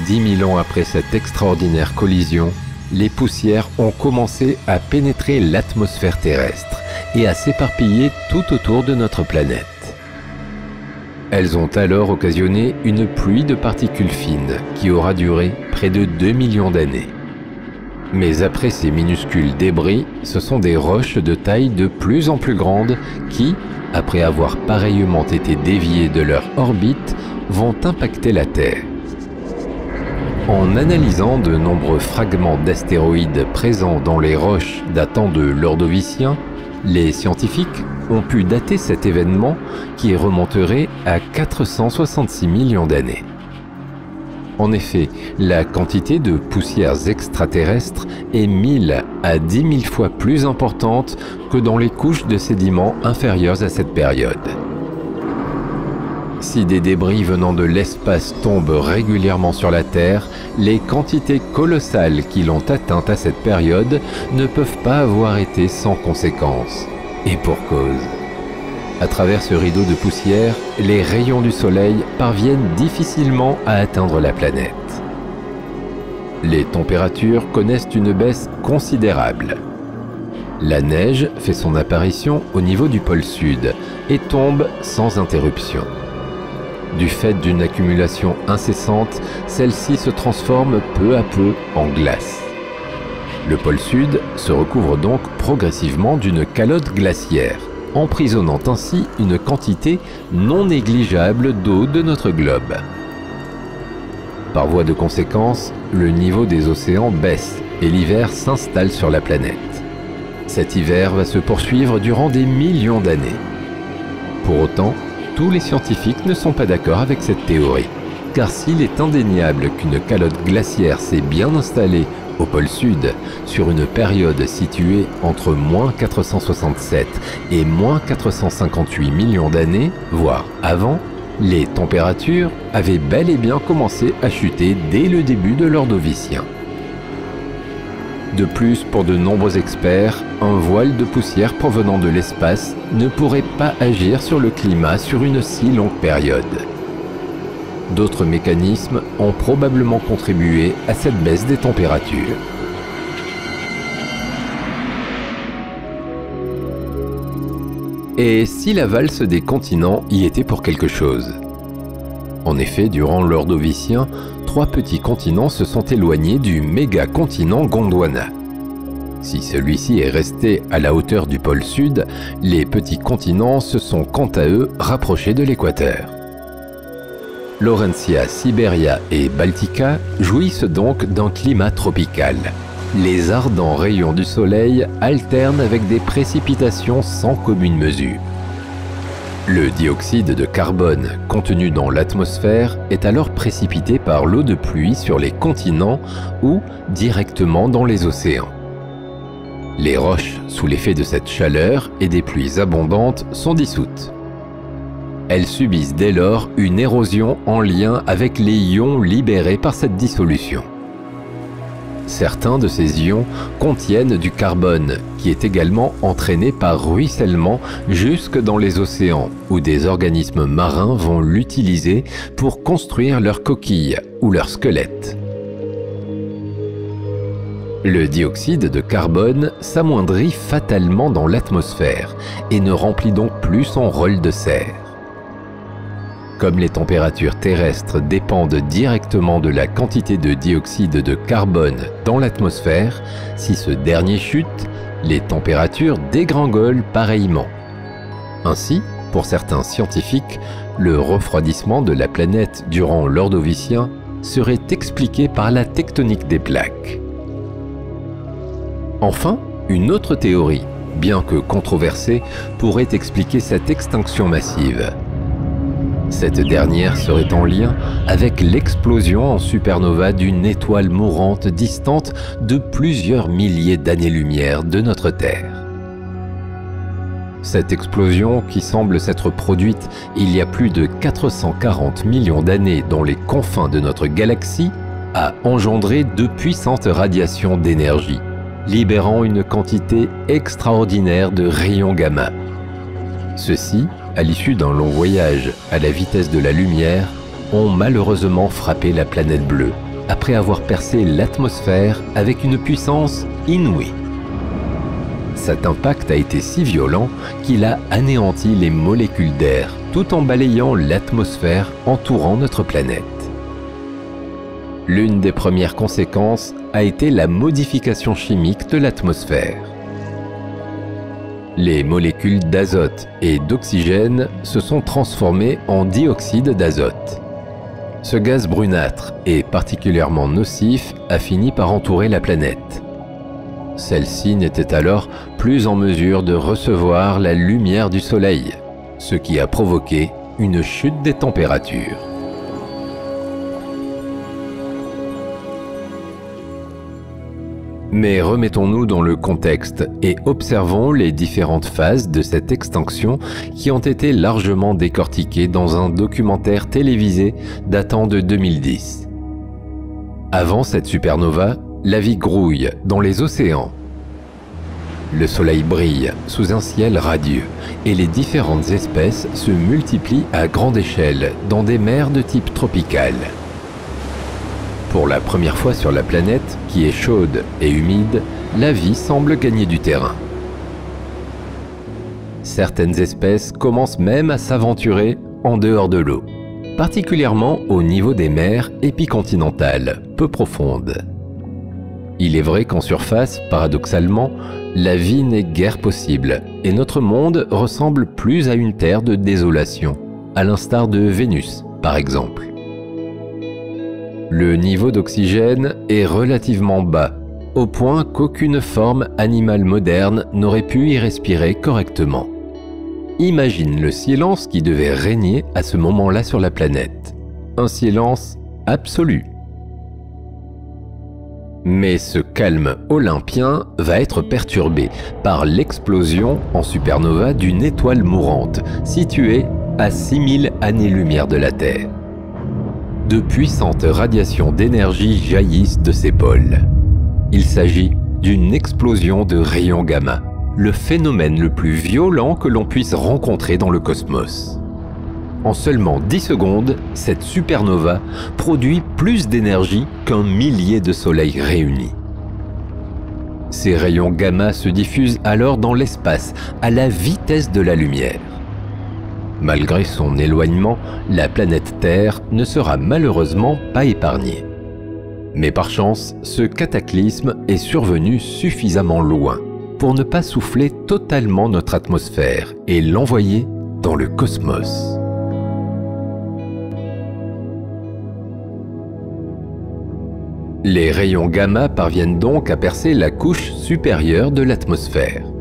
[SPEAKER 1] 10 000 ans après cette extraordinaire collision, les poussières ont commencé à pénétrer l'atmosphère terrestre et à s'éparpiller tout autour de notre planète. Elles ont alors occasionné une pluie de particules fines qui aura duré près de 2 millions d'années. Mais après ces minuscules débris, ce sont des roches de taille de plus en plus grande qui, après avoir pareillement été déviées de leur orbite, vont impacter la Terre. En analysant de nombreux fragments d'astéroïdes présents dans les roches datant de l'Ordovicien, les scientifiques ont pu dater cet événement qui remonterait à 466 millions d'années. En effet, la quantité de poussières extraterrestres est 1000 à 10 000 fois plus importante que dans les couches de sédiments inférieures à cette période. Si des débris venant de l'espace tombent régulièrement sur la Terre, les quantités colossales qui l'ont atteinte à cette période ne peuvent pas avoir été sans conséquences. Et pour cause. À travers ce rideau de poussière, les rayons du Soleil parviennent difficilement à atteindre la planète. Les températures connaissent une baisse considérable. La neige fait son apparition au niveau du pôle Sud et tombe sans interruption. Du fait d'une accumulation incessante, celle-ci se transforme peu à peu en glace. Le pôle Sud se recouvre donc progressivement d'une calotte glaciaire, emprisonnant ainsi une quantité non négligeable d'eau de notre globe. Par voie de conséquence, le niveau des océans baisse et l'hiver s'installe sur la planète. Cet hiver va se poursuivre durant des millions d'années. Pour autant, tous les scientifiques ne sont pas d'accord avec cette théorie, car s'il est indéniable qu'une calotte glaciaire s'est bien installée au pôle Sud sur une période située entre moins 467 et moins 458 millions d'années, voire avant, les températures avaient bel et bien commencé à chuter dès le début de l'Ordovicien. De plus, pour de nombreux experts, un voile de poussière provenant de l'espace ne pourrait pas agir sur le climat sur une si longue période. D'autres mécanismes ont probablement contribué à cette baisse des températures. Et si la valse des continents y était pour quelque chose? En effet, durant l'Ordovicien, 3 petits continents se sont éloignés du méga-continent Gondwana. Si celui-ci est resté à la hauteur du pôle Sud, les petits continents se sont quant à eux rapprochés de l'équateur. Laurentia, Siberia et Baltica jouissent donc d'un climat tropical. Les ardents rayons du soleil alternent avec des précipitations sans commune mesure. Le dioxyde de carbone contenu dans l'atmosphère est alors précipité par l'eau de pluie sur les continents ou directement dans les océans. Les roches, sous l'effet de cette chaleur et des pluies abondantes, sont dissoutes. Elles subissent dès lors une érosion en lien avec les ions libérés par cette dissolution. Certains de ces ions contiennent du carbone, qui est également entraîné par ruissellement jusque dans les océans, où des organismes marins vont l'utiliser pour construire leurs coquilles ou leurs squelettes. Le dioxyde de carbone s'amoindrit fatalement dans l'atmosphère et ne remplit donc plus son rôle de serre. Comme les températures terrestres dépendent directement de la quantité de dioxyde de carbone dans l'atmosphère, si ce dernier chute, les températures dégringolent pareillement. Ainsi, pour certains scientifiques, le refroidissement de la planète durant l'Ordovicien serait expliqué par la tectonique des plaques. Enfin, une autre théorie, bien que controversée, pourrait expliquer cette extinction massive. Cette dernière serait en lien avec l'explosion en supernova d'une étoile mourante distante de plusieurs milliers d'années-lumière de notre Terre. Cette explosion, qui semble s'être produite il y a plus de 440 millions d'années dans les confins de notre galaxie, a engendré de puissantes radiations d'énergie, libérant une quantité extraordinaire de rayons gamma. Ceux-ci, à l'issue d'un long voyage à la vitesse de la lumière, ont malheureusement frappé la planète bleue, après avoir percé l'atmosphère avec une puissance inouïe. Cet impact a été si violent qu'il a anéanti les molécules d'air, tout en balayant l'atmosphère entourant notre planète. L'une des premières conséquences a été la modification chimique de l'atmosphère. Les molécules d'azote et d'oxygène se sont transformées en dioxyde d'azote. Ce gaz brunâtre et particulièrement nocif a fini par entourer la planète. Celle-ci n'était alors plus en mesure de recevoir la lumière du Soleil, ce qui a provoqué une chute des températures. Mais remettons-nous dans le contexte et observons les différentes phases de cette extinction qui ont été largement décortiquées dans un documentaire télévisé datant de 2010. Avant cette supernova, la vie grouille dans les océans. Le soleil brille sous un ciel radieux et les différentes espèces se multiplient à grande échelle dans des mers de type tropical. Pour la première fois sur la planète, qui est chaude et humide, la vie semble gagner du terrain. Certaines espèces commencent même à s'aventurer en dehors de l'eau, particulièrement au niveau des mers épicontinentales, peu profondes. Il est vrai qu'en surface, paradoxalement, la vie n'est guère possible et notre monde ressemble plus à une terre de désolation, à l'instar de Vénus, par exemple. Le niveau d'oxygène est relativement bas, au point qu'aucune forme animale moderne n'aurait pu y respirer correctement. Imagine le silence qui devait régner à ce moment-là sur la planète. Un silence absolu. Mais ce calme olympien va être perturbé par l'explosion en supernova d'une étoile mourante située à 6000 années-lumière de la Terre. De puissantes radiations d'énergie jaillissent de ses pôles. Il s'agit d'une explosion de rayons gamma, le phénomène le plus violent que l'on puisse rencontrer dans le cosmos. En seulement 10 secondes, cette supernova produit plus d'énergie qu'un millier de soleils réunis. Ces rayons gamma se diffusent alors dans l'espace à la vitesse de la lumière. Malgré son éloignement, la planète Terre ne sera malheureusement pas épargnée. Mais par chance, ce cataclysme est survenu suffisamment loin pour ne pas souffler totalement notre atmosphère et l'envoyer dans le cosmos. Les rayons gamma parviennent donc à percer la couche supérieure de l'atmosphère.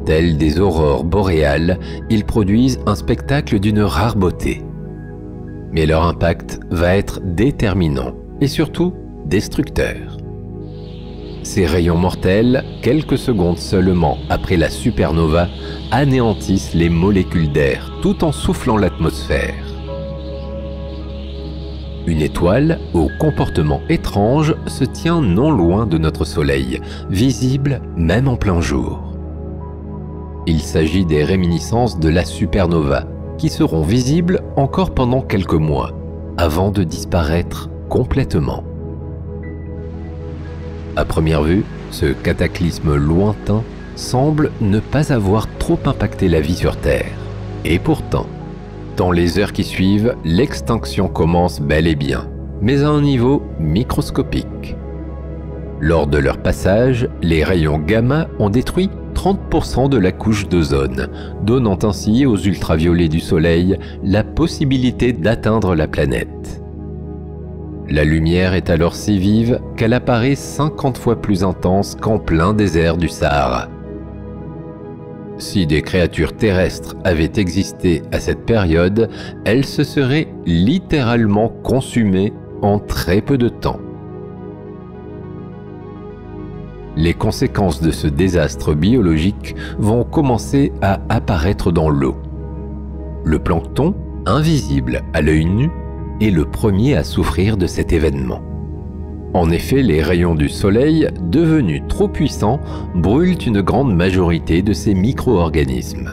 [SPEAKER 1] Tels des aurores boréales, ils produisent un spectacle d'une rare beauté. Mais leur impact va être déterminant et surtout destructeur. Ces rayons mortels, quelques secondes seulement après la supernova, anéantissent les molécules d'air tout en soufflant l'atmosphère. Une étoile au comportement étrange se tient non loin de notre Soleil, visible même en plein jour. Il s'agit des réminiscences de la supernova, qui seront visibles encore pendant quelques mois, avant de disparaître complètement. À première vue, ce cataclysme lointain semble ne pas avoir trop impacté la vie sur Terre. Et pourtant, dans les heures qui suivent, l'extinction commence bel et bien, mais à un niveau microscopique. Lors de leur passage, les rayons gamma ont détruit 30% de la couche d'ozone, donnant ainsi aux ultraviolets du Soleil la possibilité d'atteindre la planète. La lumière est alors si vive qu'elle apparaît 50 fois plus intense qu'en plein désert du Sahara. Si des créatures terrestres avaient existé à cette période, elles se seraient littéralement consumées en très peu de temps. Les conséquences de ce désastre biologique vont commencer à apparaître dans l'eau. Le plancton, invisible à l'œil nu, est le premier à souffrir de cet événement. En effet, les rayons du Soleil, devenus trop puissants, brûlent une grande majorité de ces micro-organismes.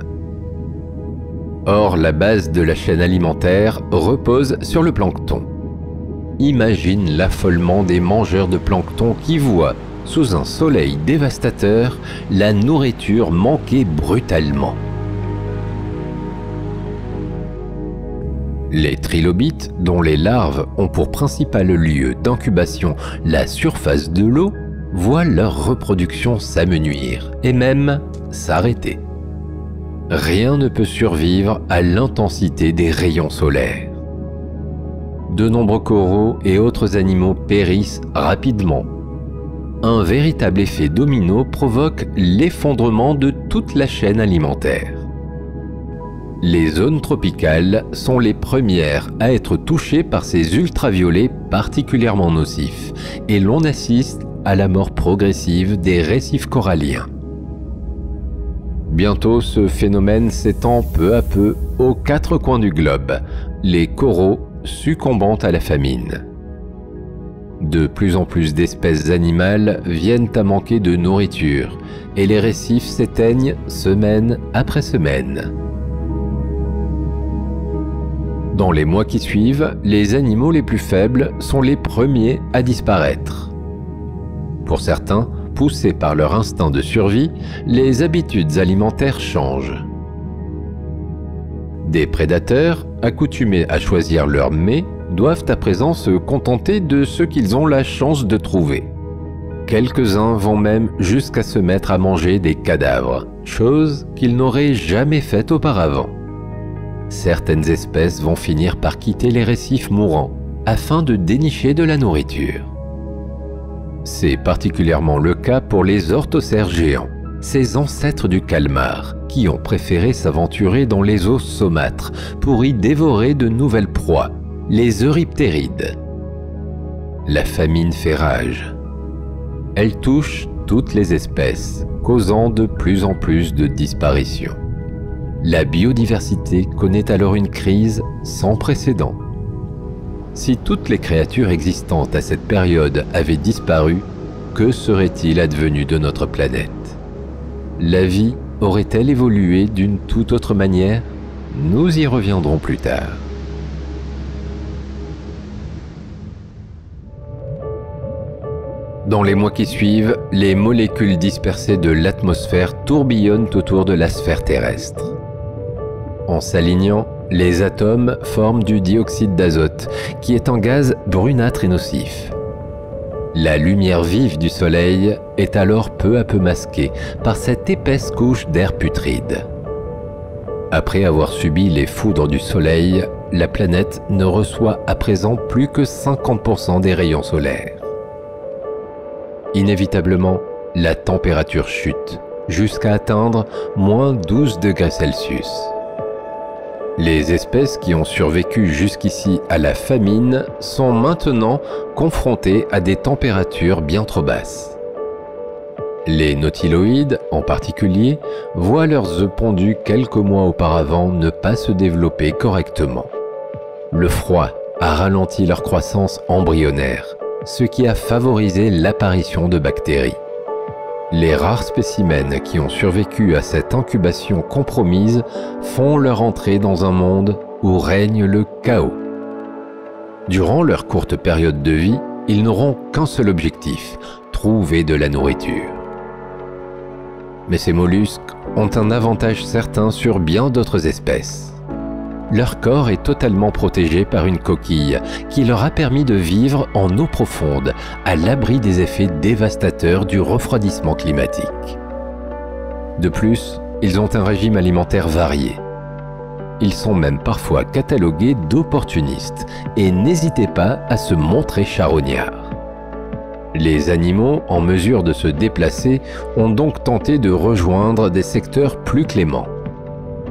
[SPEAKER 1] Or, la base de la chaîne alimentaire repose sur le plancton. Imagine l'affolement des mangeurs de plancton qui voient, sous un soleil dévastateur, la nourriture manquer brutalement. Les trilobites, dont les larves ont pour principal lieu d'incubation la surface de l'eau, voient leur reproduction s'amenuire et même s'arrêter. Rien ne peut survivre à l'intensité des rayons solaires. De nombreux coraux et autres animaux périssent rapidement. Un véritable effet domino provoque l'effondrement de toute la chaîne alimentaire. Les zones tropicales sont les premières à être touchées par ces ultraviolets particulièrement nocifs et l'on assiste à la mort progressive des récifs coralliens. Bientôt, ce phénomène s'étend peu à peu aux quatre coins du globe, les coraux succombant à la famine. De plus en plus d'espèces animales viennent à manquer de nourriture et les récifs s'éteignent semaine après semaine. Dans les mois qui suivent, les animaux les plus faibles sont les premiers à disparaître. Pour certains, poussés par leur instinct de survie, les habitudes alimentaires changent. Des prédateurs, accoutumés à choisir leur mets, doivent à présent se contenter de ce qu'ils ont la chance de trouver. Quelques-uns vont même jusqu'à se mettre à manger des cadavres, chose qu'ils n'auraient jamais faite auparavant. Certaines espèces vont finir par quitter les récifs mourants afin de dénicher de la nourriture. C'est particulièrement le cas pour les orthocères géants, ces ancêtres du calmar, qui ont préféré s'aventurer dans les eaux saumâtres pour y dévorer de nouvelles proies, les euryptérides. La famine fait rage. Elle touche toutes les espèces, causant de plus en plus de disparitions. La biodiversité connaît alors une crise sans précédent. Si toutes les créatures existantes à cette période avaient disparu, que serait-il advenu de notre planète? La vie aurait-elle évolué d'une toute autre manière? Nous y reviendrons plus tard. Dans les mois qui suivent, les molécules dispersées de l'atmosphère tourbillonnent autour de la sphère terrestre. En s'alignant, les atomes forment du dioxyde d'azote, qui est un gaz brunâtre et nocif. La lumière vive du Soleil est alors peu à peu masquée par cette épaisse couche d'air putride. Après avoir subi les foudres du Soleil, la planète ne reçoit à présent plus que 50% des rayons solaires. Inévitablement, la température chute, jusqu'à atteindre moins 12 degrés Celsius. Les espèces qui ont survécu jusqu'ici à la famine sont maintenant confrontées à des températures bien trop basses. Les nautiloïdes, en particulier, voient leurs œufs pondus quelques mois auparavant ne pas se développer correctement. Le froid a ralenti leur croissance embryonnaire, ce qui a favorisé l'apparition de bactéries. Les rares spécimens qui ont survécu à cette incubation compromise font leur entrée dans un monde où règne le chaos. Durant leur courte période de vie, ils n'auront qu'un seul objectif, trouver de la nourriture. Mais ces mollusques ont un avantage certain sur bien d'autres espèces. Leur corps est totalement protégé par une coquille qui leur a permis de vivre en eau profonde, à l'abri des effets dévastateurs du refroidissement climatique. De plus, ils ont un régime alimentaire varié. Ils sont même parfois catalogués d'opportunistes et n'hésitez pas à se montrer charognards. Les animaux en mesure de se déplacer ont donc tenté de rejoindre des secteurs plus cléments.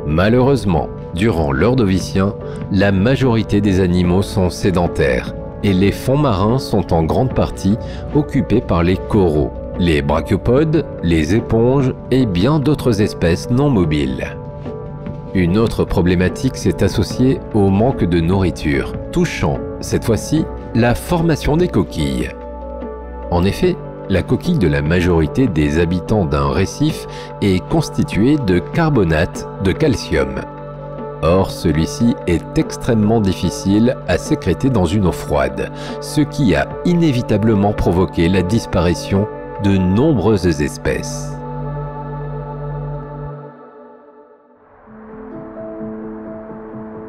[SPEAKER 1] Malheureusement, durant l'Ordovicien, la majorité des animaux sont sédentaires et les fonds marins sont en grande partie occupés par les coraux, les brachiopodes, les éponges et bien d'autres espèces non mobiles. Une autre problématique s'est associée au manque de nourriture, touchant, cette fois-ci, la formation des coquilles. En effet, la coquille de la majorité des habitants d'un récif est constituée de carbonate de calcium. Or, celui-ci est extrêmement difficile à sécréter dans une eau froide, ce qui a inévitablement provoqué la disparition de nombreuses espèces.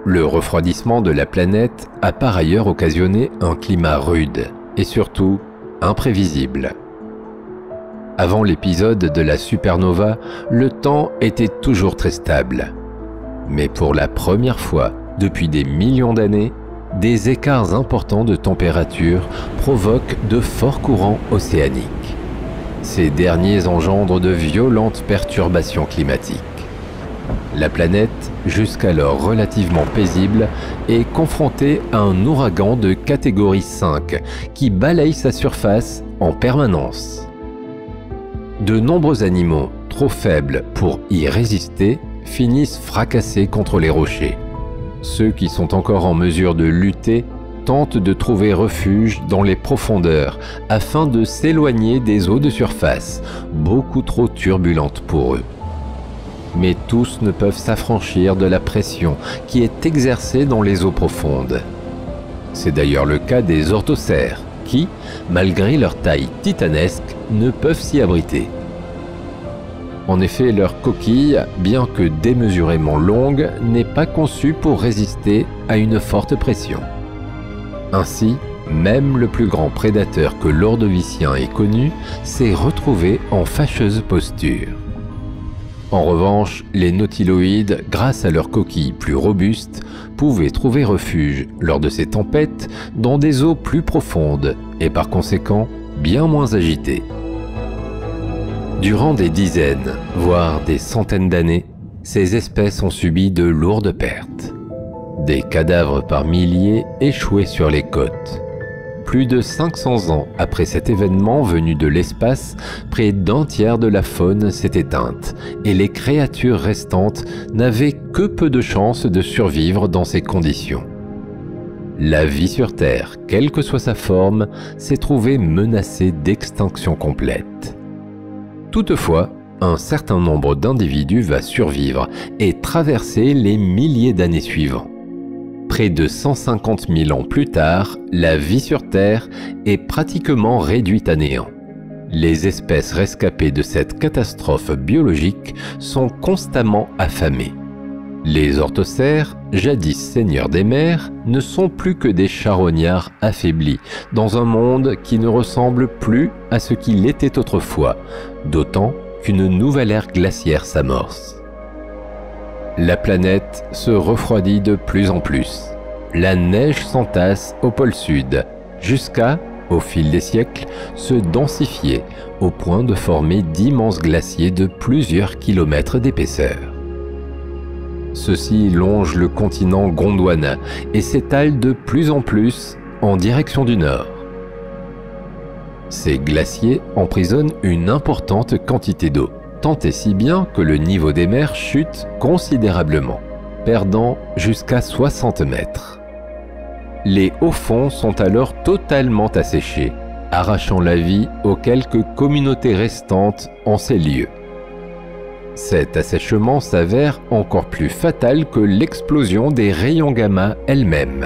[SPEAKER 1] Le refroidissement de la planète a par ailleurs occasionné un climat rude et surtout imprévisible. Avant l'épisode de la supernova, le temps était toujours très stable. Mais pour la première fois depuis des millions d'années, des écarts importants de température provoquent de forts courants océaniques. Ces derniers engendrent de violentes perturbations climatiques. La planète, jusqu'alors relativement paisible, est confrontée à un ouragan de catégorie 5 qui balaye sa surface en permanence. De nombreux animaux, trop faibles pour y résister, finissent fracassés contre les rochers. Ceux qui sont encore en mesure de lutter tentent de trouver refuge dans les profondeurs afin de s'éloigner des eaux de surface, beaucoup trop turbulentes pour eux. Mais tous ne peuvent s'affranchir de la pression qui est exercée dans les eaux profondes. C'est d'ailleurs le cas des orthocères qui, malgré leur taille titanesque, ne peuvent s'y abriter. En effet, leur coquille, bien que démesurément longue, n'est pas conçue pour résister à une forte pression. Ainsi, même le plus grand prédateur que l'ordovicien ait connu s'est retrouvé en fâcheuse posture. En revanche, les nautiloïdes, grâce à leur coquille plus robuste, pouvaient trouver refuge, lors de ces tempêtes, dans des eaux plus profondes et par conséquent bien moins agitées. Durant des dizaines, voire des centaines d'années, ces espèces ont subi de lourdes pertes. Des cadavres par milliers échoués sur les côtes. Plus de 500 ans après cet événement venu de l'espace, près d'un tiers de la faune s'est éteinte et les créatures restantes n'avaient que peu de chances de survivre dans ces conditions. La vie sur Terre, quelle que soit sa forme, s'est trouvée menacée d'extinction complète. Toutefois, un certain nombre d'individus va survivre et traverser les milliers d'années suivantes. Près de 150 000 ans plus tard, la vie sur Terre est pratiquement réduite à néant. Les espèces rescapées de cette catastrophe biologique sont constamment affamées. Les orthocères, jadis seigneurs des mers, ne sont plus que des charognards affaiblis dans un monde qui ne ressemble plus à ce qu'il était autrefois, d'autant qu'une nouvelle ère glaciaire s'amorce. La planète se refroidit de plus en plus. La neige s'entasse au pôle sud, jusqu'à, au fil des siècles, se densifier au point de former d'immenses glaciers de plusieurs kilomètres d'épaisseur. Ceux-ci longent le continent Gondwana et s'étalent de plus en plus en direction du nord. Ces glaciers emprisonnent une importante quantité d'eau, tant et si bien que le niveau des mers chute considérablement, perdant jusqu'à 60 mètres. Les hauts fonds sont alors totalement asséchés, arrachant la vie aux quelques communautés restantes en ces lieux. Cet assèchement s'avère encore plus fatal que l'explosion des rayons gamma elle-même.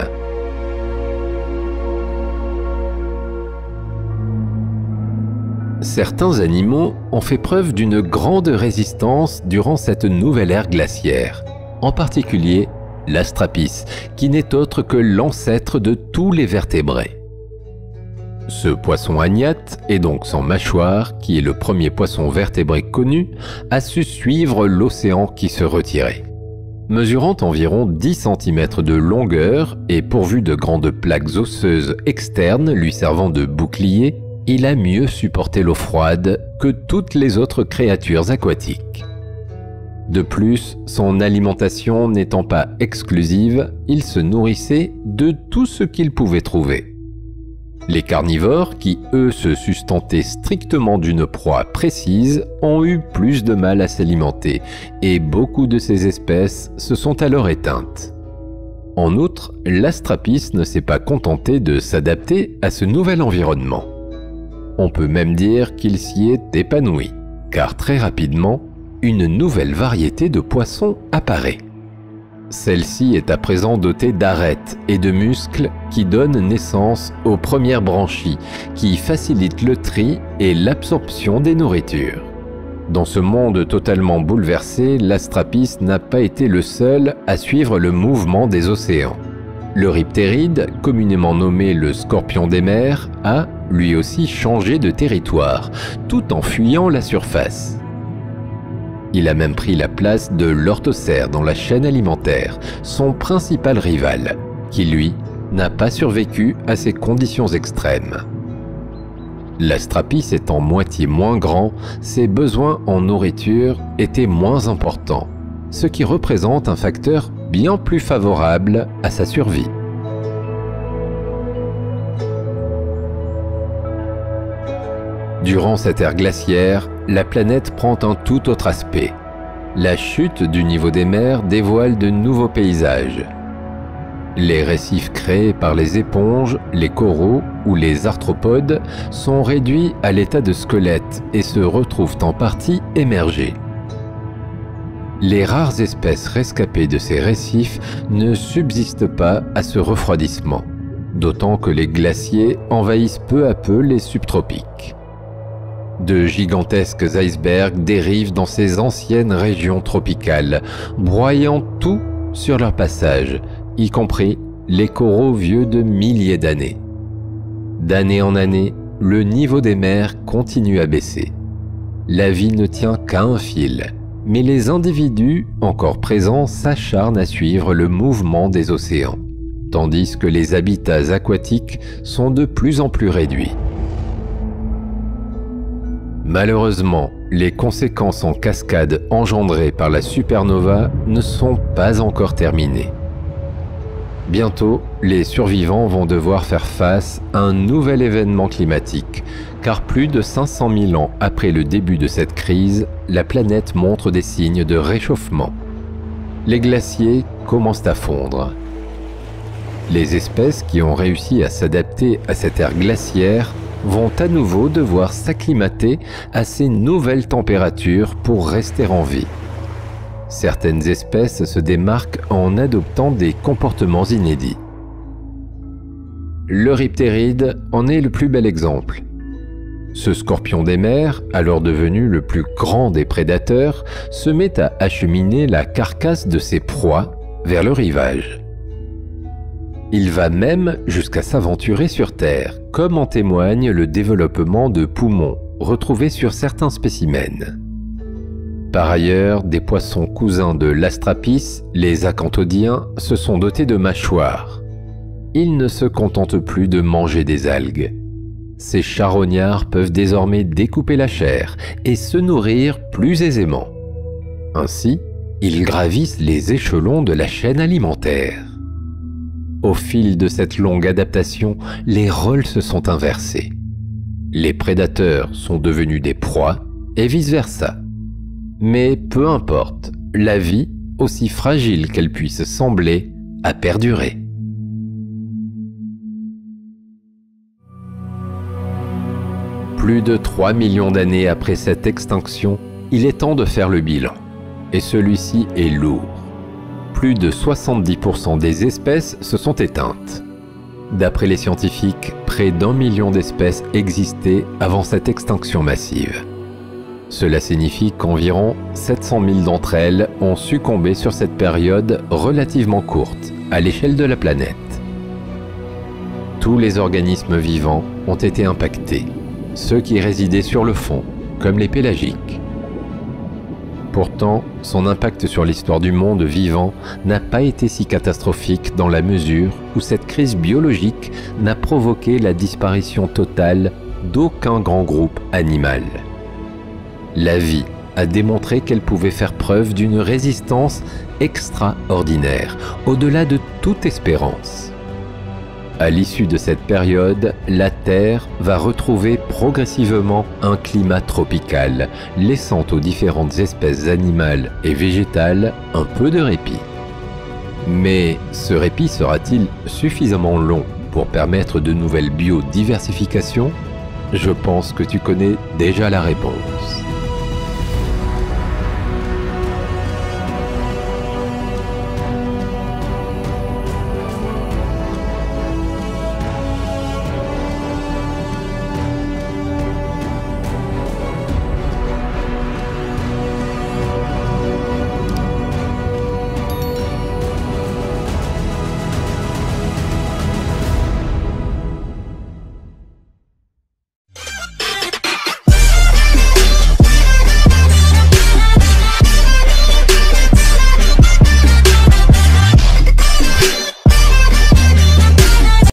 [SPEAKER 1] Certains animaux ont fait preuve d'une grande résistance durant cette nouvelle ère glaciaire, en particulier l'astrapis, qui n'est autre que l'ancêtre de tous les vertébrés. Ce poisson agnate, et donc sans mâchoire, qui est le premier poisson vertébré connu, a su suivre l'océan qui se retirait. Mesurant environ 10 cm de longueur et pourvu de grandes plaques osseuses externes lui servant de bouclier, il a mieux supporté l'eau froide que toutes les autres créatures aquatiques. De plus, son alimentation n'étant pas exclusive, il se nourrissait de tout ce qu'il pouvait trouver. Les carnivores, qui eux se sustentaient strictement d'une proie précise, ont eu plus de mal à s'alimenter, et beaucoup de ces espèces se sont alors éteintes. En outre, l'astrapis ne s'est pas contenté de s'adapter à ce nouvel environnement. On peut même dire qu'il s'y est épanoui, car très rapidement, une nouvelle variété de poissons apparaît. Celle-ci est à présent dotée d'arêtes et de muscles qui donnent naissance aux premières branchies, qui facilitent le tri et l'absorption des nourritures. Dans ce monde totalement bouleversé, l'astrapis n'a pas été le seul à suivre le mouvement des océans. Le riptéride, communément nommé le scorpion des mers, a, lui aussi, changé de territoire, tout en fuyant la surface. Il a même pris la place de l'orthocère dans la chaîne alimentaire, son principal rival, qui lui n'a pas survécu à ces conditions extrêmes. L'Astrapis étant moitié moins grand, ses besoins en nourriture étaient moins importants, ce qui représente un facteur bien plus favorable à sa survie. Durant cette ère glaciaire, la planète prend un tout autre aspect. La chute du niveau des mers dévoile de nouveaux paysages. Les récifs créés par les éponges, les coraux ou les arthropodes sont réduits à l'état de squelette et se retrouvent en partie émergés. Les rares espèces rescapées de ces récifs ne subsistent pas à ce refroidissement, d'autant que les glaciers envahissent peu à peu les subtropiques. De gigantesques icebergs dérivent dans ces anciennes régions tropicales, broyant tout sur leur passage, y compris les coraux vieux de milliers d'années. D'année en année, le niveau des mers continue à baisser. La vie ne tient qu'à un fil, mais les individus encore présents s'acharnent à suivre le mouvement des océans, tandis que les habitats aquatiques sont de plus en plus réduits. Malheureusement, les conséquences en cascade engendrées par la supernova ne sont pas encore terminées. Bientôt, les survivants vont devoir faire face à un nouvel événement climatique, car plus de 500 000 ans après le début de cette crise, la planète montre des signes de réchauffement. Les glaciers commencent à fondre. Les espèces qui ont réussi à s'adapter à cette ère glaciaire vont à nouveau devoir s'acclimater à ces nouvelles températures pour rester en vie. Certaines espèces se démarquent en adoptant des comportements inédits. L'Euryptéride en est le plus bel exemple. Ce scorpion des mers, alors devenu le plus grand des prédateurs, se met à acheminer la carcasse de ses proies vers le rivage. Il va même jusqu'à s'aventurer sur Terre, comme en témoigne le développement de poumons retrouvés sur certains spécimens. Par ailleurs, des poissons cousins de l'Astrapis, les acanthodiens, se sont dotés de mâchoires. Ils ne se contentent plus de manger des algues. Ces charognards peuvent désormais découper la chair et se nourrir plus aisément. Ainsi, ils gravissent les échelons de la chaîne alimentaire. Au fil de cette longue adaptation, les rôles se sont inversés. Les prédateurs sont devenus des proies et vice-versa. Mais peu importe, la vie, aussi fragile qu'elle puisse sembler, a perduré. Plus de 3 millions d'années après cette extinction, il est temps de faire le bilan. Et celui-ci est lourd. Plus de 70% des espèces se sont éteintes. D'après les scientifiques, près d'1 million d'espèces existaient avant cette extinction massive. Cela signifie qu'environ 700 000 d'entre elles ont succombé sur cette période relativement courte, à l'échelle de la planète. Tous les organismes vivants ont été impactés, ceux qui résidaient sur le fond, comme les pélagiques. Pourtant, son impact sur l'histoire du monde vivant n'a pas été si catastrophique dans la mesure où cette crise biologique n'a provoqué la disparition totale d'aucun grand groupe animal. La vie a démontré qu'elle pouvait faire preuve d'une résistance extraordinaire, au-delà de toute espérance. À l'issue de cette période, la Terre va retrouver progressivement un climat tropical, laissant aux différentes espèces animales et végétales un peu de répit. Mais ce répit sera-t-il suffisamment long pour permettre de nouvelles biodiversifications ? Je pense que tu connais déjà la réponse.